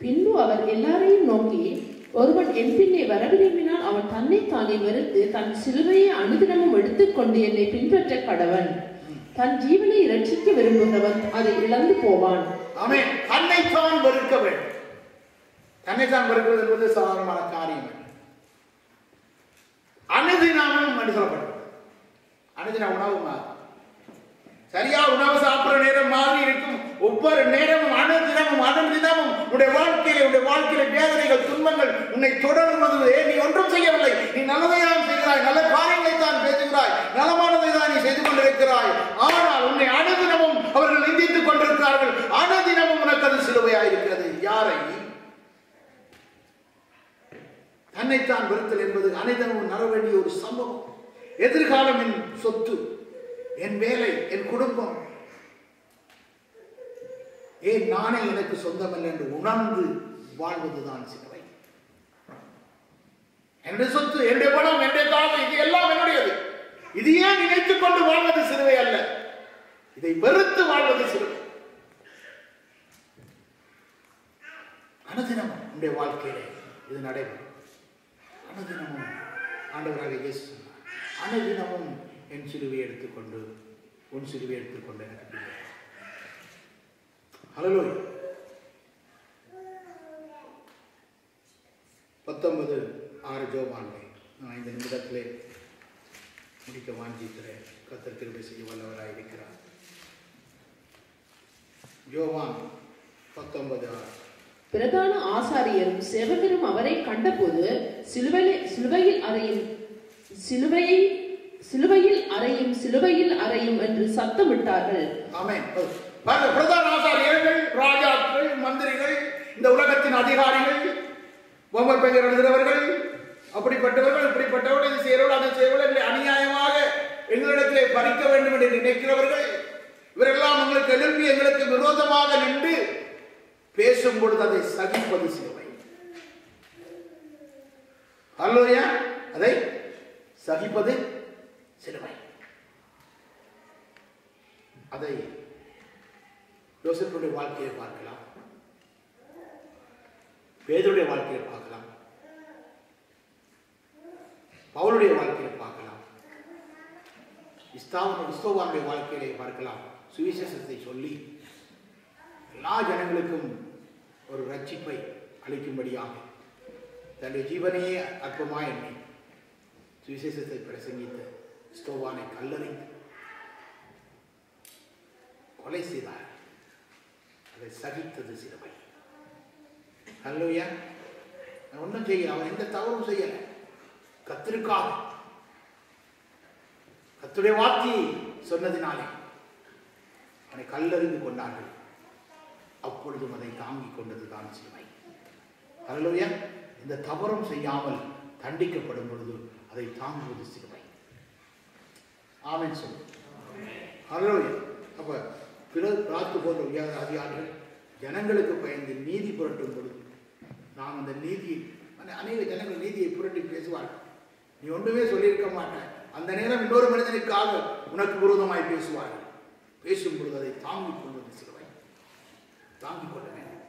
பின்பு அவர் எல்லாரையும் நோக்கி, ஒருவன் என் பின்னே வர விரும்பினால் அவன் தன்னைத்தானே வெறுத்து தன் சிலுவையை அனுதினமும் எடுத்துக்கொண்டு என்னை பின்பற்ற கடவன். தன் ஜீவனை இரட்சிக்க விரும்புகிறவன் அதை இழந்து போவான். ஆமென். தன்னைத்தான் வெறுக்க வேண்டும். தன்னைத்தான் வெறுக்கிறது என்பது சாதாரணமான காரியம். அனுதினமும் என்று சொல்லப்பட்டது. அனுதின உணவு மாதிரி சரியா உணவு சாப்பிடுற நேரம் மாதிரி இருக்கும். ஒவ்வொரு நேரமும் அனுதினமும் உன்னுடைய வாழ்க்கையில வேதனைகள் துன்பங்கள் உன்னை தொடர்வது. நீ ஒன்றும் செய்யவில்லை, நீ நல்லதை தான் செய்கிறாய், நல்ல காரியங்களை தான் பேசுகிறாய், நலமானதை தான் நீ செய்து கொண்டிருக்கிறாய். ஆனால் உன்னை அனுதினமும் அவர்கள் நிந்தித்துக் கொண்டிருக்கிறார்கள். அனுதினமும் உனக்கு அது சிலுவையாயிருக்கிறது. யாரை? தன்னைத்தான் வெறுத்தல் என்பது அனைதமும் நட வேண்டிய ஒரு சம்பவம். எதிர்காலம் என் சொத்து, என் வேலை, என் குடும்பம், ஏன் நானே எனக்கு சொந்தமல்ல என்று உணர்ந்து வாழ்வதுதான் சிலுவை. என்னுடைய சொத்து, என்னுடைய பணம், என்னுடைய காலம், இது எல்லாம் என்னுடையது. இது ஏன் நினைத்துக் கொண்டு வாழ்வது சிலுவை அல்ல, இதை வெறுத்து வாழ்வது சிலுவை. அனுதினம் உன்னுடைய வாழ்க்கையிலே இது நடைபெறும். அனுதினமும் ஆண்டவராக இயேசு சொன்னார், அனுதினமும் என் சிலுவையை எடுத்துக்கொண்டு உன் சிலுவையை எடுத்துக்கொண்டு எனக்கு ஹல்லேலூயா. 19:6 ஜோவானிலே நான் இந்த நிமிடத்திலே முடிக்க வாஞ்சிக்கிறேன். கர்த்தர் கிருபை செய்ய வல்லவராய் இருக்கிறார். யோவான் 19:6. பிரதான ஆசாரியரும் சேவகரும் அவரை கண்டபோது சிலுவையில் அறையும் என்று சத்தமிட்டார்கள். ஆமென். பிரதான ஆசாரியர்கள், ராஜாக்கள், மந்திரிகள், இந்த உலகத்தின் அதிகாரிகள், ஒவ்வொரு பெயர் எழுதுகிறவர்கள், அப்படிப்பட்டவர்கள், இப்படிப்பட்டவர்கள், இது செய்யறவர்கள், அதை செய்யறவர்கள், அநியாயமாக எங்களிடத்திலே பறிக்க வேண்டும் என்று நினைக்கிறவர்கள், இவரெல்லாம் எங்களுக்கு எழுப்பி எங்களுக்கு விரோதமாக நின்று பேசும் பொழுது அதை சகிப்பது சிலுவை. ஹல்லேலூயா. அதை சகிப்பது சிலுவை. அதை யோசேப்புடைய வாழ்க்கையை பார்க்கலாம், பேதுருடைய வாழ்க்கையை பார்க்கலாம், பவுலுடைய வாழ்க்கையை பார்க்கலாம், கிறிஸ்தோவானுடைய வாழ்க்கையை பார்க்கலாம். சுவிசேஷத்தை சொல்லி எல்லா ஜனங்களுக்கும் ஒரு ரட்சிப்பை அளிக்கும்படியாக தன்னுடைய ஜீவனையே அற்பமாய் எண்ணி சுவிசேஷத்தை பிரசங்கித்த கிறிஸ்தோவானை கல்லறைந்து கொலை செய்தார். அதை சகித்தது சிலுவை. ஹல்லேலூயா. ஒன்றும் செய்யல, அவன் எந்த தவறும் செய்யல. கர்த்தருக்காக கர்த்தருடைய வார்த்தையை சொன்னதினாலே அவனை கல்லறிந்து கொண்டார்கள். அப்பொழுதும் அதை தாங்கிக் கொண்டதுதான் சிலுவை. ஹல்லேலூயா. இந்த தவறும் செய்யாமல் தண்டிக்கப்படும் பொழுது அதை தாங்குவது சிலுவை. ஆமென் சொல்லு. ஹல்லேலூயா. அப்ப பிலாத்து போன்ற அதிகாரிகள் ஜனங்களுக்கு பயந்து நீதி புரட்டும் பொழுது நாம் அந்த நீதியை, அநேக ஜனங்கள் நீதியை புரட்டி பேசுவார்கள். நீ ஒன்றுமே சொல்லியிருக்க மாட்டேன், அந்த நேரம் இன்னொரு மனிதனுக்காக உனக்கு விரோதமாய் பேசுவார்கள். பேசும் பொழுது அதை தாங்கிக் கொள்வது சிலுவை. தாங்கிக் கொள்ள வேண்டும்.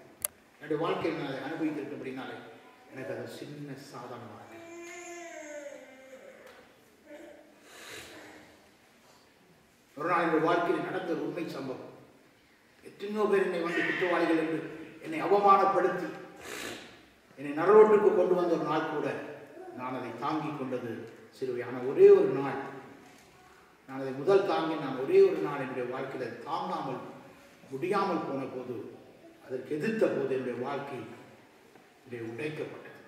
என்னுடைய வாழ்க்கையில் நான் அதை அனுபவித்திருக்கிறபடினாலே எனக்கு அது சின்ன சாதாரணமாக. ஒரு நாள் என்னுடைய வாழ்க்கையில் நடந்த உண்மை சம்பவம். எத்தனையோ பேர் என்னை வந்து குற்றவாளிகள் என்று என்னை அவமானப்படுத்தி என்னை நரரோட்டுக்கு கொண்டு வந்த ஒரு நாள் கூட நான் அதை தாங்கிக் கொண்டது சிலுவை. ஆனால் ஒரே ஒரு நாள் நான் அதை முதல் தாங்கி ஒரே ஒரு நாள் என்னுடைய வாழ்க்கையில் தாங்காமல் முடியாமல் போன போது, அதற்கு எதிர்த்த போது என்னுடைய வாழ்க்கை உடைக்கப்பட்டது.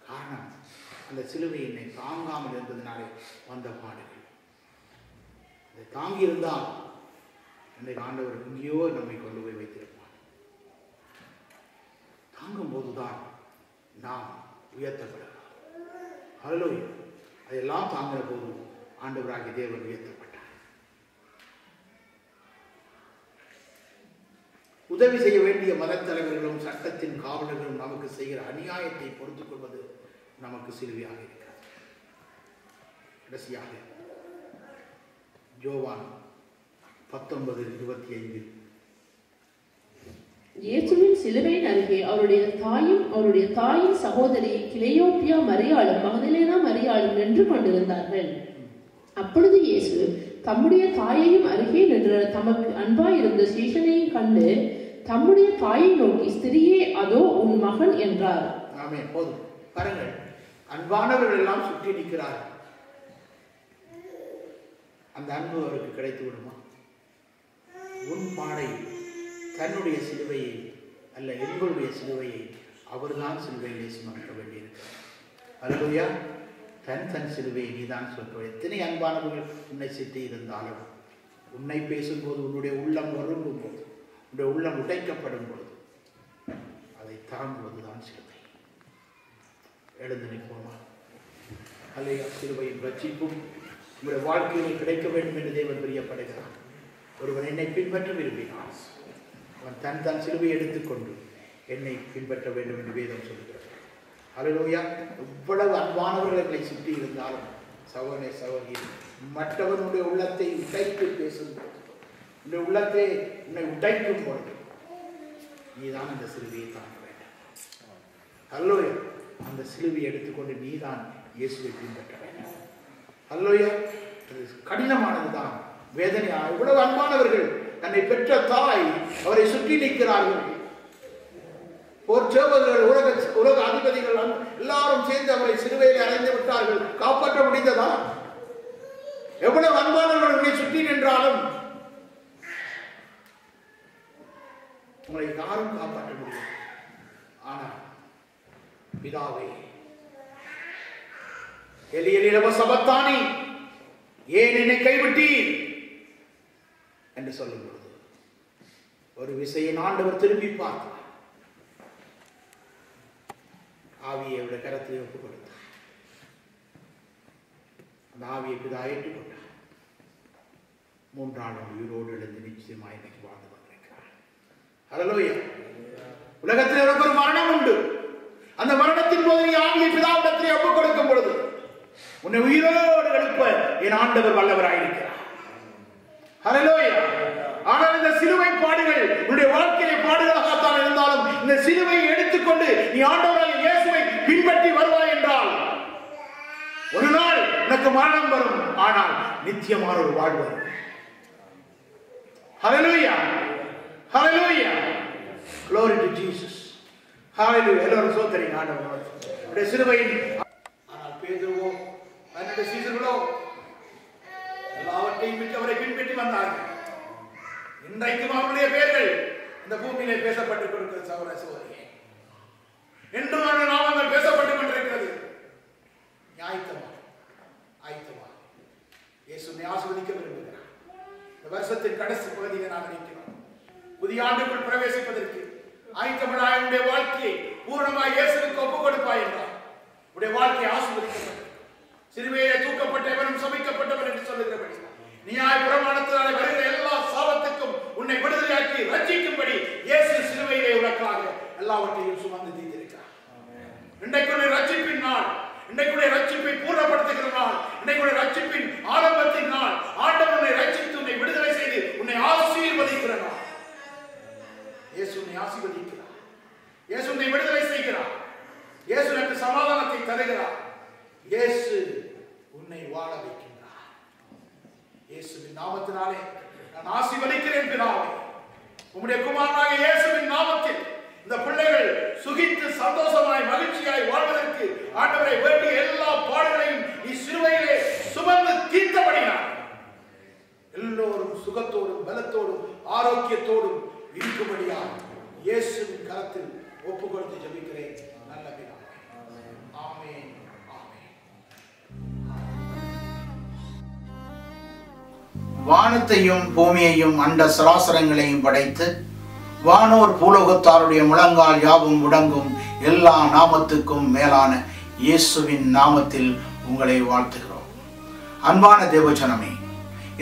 காரணம், அந்த சிலுவை என்னை தாங்காமல் இருந்ததினாலே வந்த பாடுகள். அதை தாங்கியிருந்தால் என்னை ஆண்டவர் எங்கேயோ நம்மை கொண்டு போய் வைத்திருப்பார். தாங்கும் போதுதான் நாம் உயர்த்தப்படலாம். ஹல்லேலூயா. அதெல்லாம் தாங்கிற போது ஆண்டவராகிய தேவன் உயர்த்தப்பட்டார். உதவி செய்ய வேண்டிய மதத்தலைவர்களும் சட்டத்தின் காவலர்களும் நமக்கு செய்கிற அநியாயத்தை பொறுத்துக் கொள்வது நமக்கு சிலுவையாக இருக்கிறது. கடைசியாக யோவான் 19:25 இயேசுவின் சிலுவையின் அருகே அவருடைய தாயின் சகோதரி கிளையோப்பியா மரியாளும் மகதலேனா மரியாளும் நின்று கொண்டிருந்தார்கள். அப்பொழுது இயேசு தம்முடைய தாயையும் அருகே நின்ற தமக்கு அன்பாயிருந்த சீஷனையும் கண்டு, தம்முடைய தாயை நோக்கி, ஸ்திரியே, அதோ உன் மகன் என்றார். ஆமே. போதும். பாருங்கள், அன்பானவர்கள் எல்லாம் சுற்றி நிற்கிறார்கள். அந்த அன்பு அவருக்கு கிடைத்து விடுமா? உன் பாடை தன்னுடைய சிலுவையை அல்ல, எங்களுடைய சிலுவையை அவர்தான் சிலுவையிலே சுமக்க வேண்டியிருக்கிறார். அல்லேலூயா. தன் சிலுவையை நீதான் சொல்ற. எத்தனை அன்பானவர்கள் உன்னை சுற்றி இருந்தாலும், உன்னை பேசும்போது, உன்னுடைய உள்ளம் வரும்பும் போது, உன்னுடைய உள்ளம் உடைக்கப்படும் பொழுது அதை தாங்குவதுதான் சிலுவை. எழுந்து நிற்போமா? அல்லையா. சிலுவையின் ரட்சிப்பும் உங்களுடைய வாழ்க்கையில் கிடைக்க வேண்டும் என்று தேவன் பிரியப்படுகிறார். ஒருவன் என்னை பின்பற்ற விரும்பினான், அவன் தன் சிலுவையை எடுத்துக்கொண்டு என்னை பின்பற்ற வேண்டும் என்று வேதம் சொல்கிறது. அல்லேலூயா. இவ்வளவு அன்பானவர்கள் எங்களை சுற்றி இருந்தாலும் சகோதரனே, சகோதரி, மற்றவனுடைய உள்ளத்தை உடைத்து பேசும்போது, உன்னுடைய உள்ளத்தை உன்னை உடைக்கும் பொழுது நீதான் அந்த சிலுவையை தாங்க வேண்டும். அல்லேலூயா. அந்த சிலுவையை எடுத்துக்கொண்டு நீதான் இயேசுவை பின்பற்ற வேண்டும். அல்லேலூயா. கடினமானதுதான், வேதனையா. இவ்வளவு அன்பானவர்கள், தன்னை பெற்ற தாய் அவரை சுற்றி நிற்கிறார்கள். போர்ச்சேவர்கள், உலக அதிபதிகள் எல்லாரும் சேர்ந்து அவரை சிலுவையில் அறைந்து விட்டார்கள். காப்பாற்ற முடிந்ததா? எவ்வளவு அன்பானவர்கள் உங்களை சுற்றி நின்றாலும் உங்களை யாரும் காப்பாற்ற முடியும். ஆனால் பிதாவே, எலியலிலவ சபத்தானி, ஏன் என்னை கைவிட்டீர் என்று சொல்லும் பொழுது ஒரு விசையின் ஆண்டவர் திரும்பி பார்த்தார். ஆவியை அவருடைய கரத்தில் ஒப்புக் கொடுத்தார். அந்த ஆவியை பிதா ஏற்றுக்கொண்டார். 3ஆம் நாள் உயிரோடு எழுந்து நிச்சயமாய் இன்னைக்கு வாழ்ந்து கொண்டிருக்கிறார். அல்லேலூயா. உலகத்தில் எனக்கு ஒரு மரணம் உண்டு. அந்த மரணத்தின் போது நீ ஆவியை பிதாவிடத்திலே ஒப்புக் கொடுக்கும் பொழுது உன்னை உயிரோடு எழுப்ப என் ஆண்டவர் வல்லவராயிருக்கிறார். அல்லேலூயா. ஆனால் இந்த சிலுவை பாடுகள் உன்னுடைய வாழ்க்கையிலே பாடுகளாகத்தான் இருந்தாலும், இந்த சிலுவையை எடுத்துக்கொண்டு நீ ஆண்டவராகிய இயேசுவை பின்பற்றி வருவாய் என்றால் ஒரு நாள் உனக்கு மரணம் வரும், ஆனால் நித்தியமான ஒரு வாழ்வு வரும். ஹல்லேலூயா. ஹல்லேலூயா. Glory to Jesus. ஹல்லேலூயா. எல்லாரும் சோதரிங்க ஆண்டவருடைய சிலுவையின். ஆனால் பேதுருவோ தன்னுடைய சீடர்களோ எல்லாவற்றையும் விட்டு அவரை பின்பற்றி வந்தார்கள். இன்றைக்கும் அவருடைய பெயர்கள் இந்த பூமியிலே பேசப்பட்டுக் கொண்டிருக்கிறது. சகோதர சகோதரியே, இன்றும் அவருடைய நாமங்கள் பேசப்பட்டுக் கொண்டிருக்கிறது. ஆயத்தமா இயேசுவை ஆசீர்வதிக்க விரும்புகிறார். இந்த வருஷத்தின் கடைசி பகுதியை நாம் நினைக்கிறோம். புதிய ஆண்டுக்குள் பிரவேசிப்பதற்கு ஆயத்தமாய் உடைய வாழ்க்கையை பூரணமாய் இயேசுவுக்கு ஒப்புக் கொடுப்பாய் என்றார். உடைய வாழ்க்கையை ஆசீர்வதிக்கப்பட்டது. சிலுவையிலே தூக்கப்பட்ட எவனும் சபிக்கப்பட்டவன் என்று சொல்லுகிறபடி நியாய பிரமாணத்தினாலே வருகிற எல்லா சாபத்துக்கும் உன்னை விடுதலையாக்கி ரட்சிக்கும்படி இயேசு சிலுவையிலே உனக்காக எல்லாவற்றையும் சுமந்து தீர்த்திருக்கிறார். இன்றைக்குடைய ரட்சிப்பின் நாள், இன்றைக்குடைய ரட்சிப்பை பூர்ணப்படுத்துகிற நாள், இன்றைக்குடைய ரட்சிப்பின் ஆரம்பத்தின் நாள். ஆண்டவர் உன்னை ரட்சித்து உன்னை விடுதலை செய்து உன்னை ஆசீர்வதிக்கிற நாள். இயேசு உன்னை ஆசீர்வதிக்கிறார். இயேசு உன்னை விடுதலை செய்கிறார். இயேசு உனக்கு சமாதானத்தை தருகிறார். இயேசு உன்னை வாழ வைக்கின்றார். இயேசுவின் நாமத்தினாலே நான் ஆசீர்வதிக்கிறேன் பிதாவே. உம்முடைய குமாரனாகிய இயேசுவின் நாமத்தில் இந்த பிள்ளைகள் சுகித்து சந்தோஷமாய் மகிழ்ச்சியாய் வாழ்வதற்கு ஆண்டவரை வேண்டிய எல்லா பாடுகளையும் நீ சிலுவையிலே சுமந்து தீர்த்தபடினார். எல்லோரும் சுகத்தோடும் பலத்தோடும் ஆரோக்கியத்தோடும் இருக்கும்படியாக இயேசுவின் கரத்தில் ஒப்பு கொடுத்து ஜெபிக்கிறேன் நல்ல பிதாவே. ஆமென். வானத்தையும் பூமியையும் அண்ட சராசரங்களையும் படைத்து வானோர் பூலோகத்தாருடைய முழங்கால் யாவும் முடங்கும் எல்லா நாமத்துக்கும் மேலான இயேசுவின் நாமத்தில் உங்களை வாழ்த்துகிறோம். அன்பான தேவஜனமே,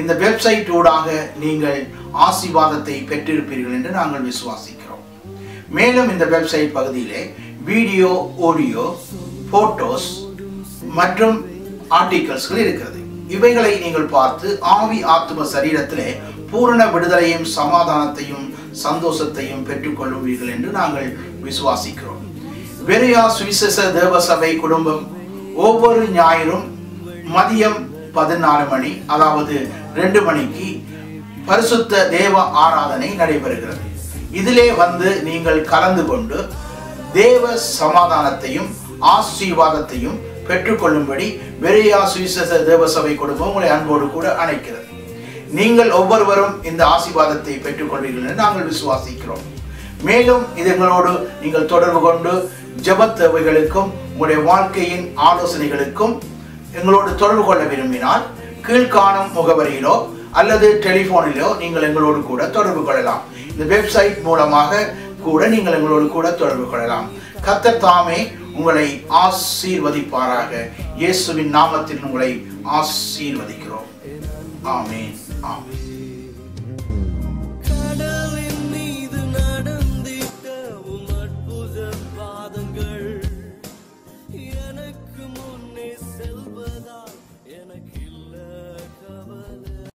இந்த வெப்சைட் ஊடாக நீங்கள் ஆசீர்வாதத்தை பெற்றிருப்பீர்கள் என்று நாங்கள் விசுவாசிக்கிறோம். மேலும் இந்த வெப்சைட் பகுதியிலே வீடியோ, ஆடியோ, போட்டோஸ் மற்றும் ஆர்டிகல்ஸ்கள் இருக்கிறது. இவைகளை நீங்கள் பார்த்து ஆவி ஆத்தும சரீரத்திலே பூரண விடுதலையும் சமாதானத்தையும் சந்தோஷத்தையும் பெற்றுக்கொள்வீர்கள் என்று நாங்கள் விசுவாசிக்கிறோம். வெறியா சுவிசேஷ தேவ சபை குடும்பம் ஒவ்வொரு ஞாயிறும் மதியம் 14 மணி, அதாவது 2 மணிக்கு பரிசுத்த தேவ ஆராதனை நடைபெறுகிறது. இதிலே வந்து நீங்கள் கலந்து கொண்டு தேவ சமாதானத்தையும் ஆசீர்வாதத்தையும் பெற்றுக்கொள்ளும்படி பெரியா சுவிசேஷ தேவ சபை குடும்பம் உங்களை அன்போடு கூட அழைக்கிறது. நீங்கள் ஒவ்வொருவரும் இந்த ஆசீர்வாதத்தை பெற்றுக்கொள்வீர்கள் என்று நாங்கள் விசுவாசிக்கிறோம். மேலும் இதங்களோடு நீங்கள் தொடர்பு கொண்டு ஜெப தேவைகளுக்கும் உங்களுடைய வாழ்க்கையின் ஆலோசனைகளுக்கும் எங்களோடு தொடர்பு கொள்ள விரும்பினால் கீழ்காணும் முகவரியிலோ அல்லது டெலிபோனிலோ நீங்கள் எங்களோடு கூட தொடர்பு கொள்ளலாம். இந்த வெப்சைட் மூலமாக கூட நீங்கள் எங்களோடு கூட தொடர்பு கொள்ளலாம். கர்த்தர் தாமே உங்களை ஆசீர்வதிப்பாராக. இயேசுவின் நாமத்தில் உங்களை ஆசீர்வதிக்கிறோம். ஆமென். ஆமென்.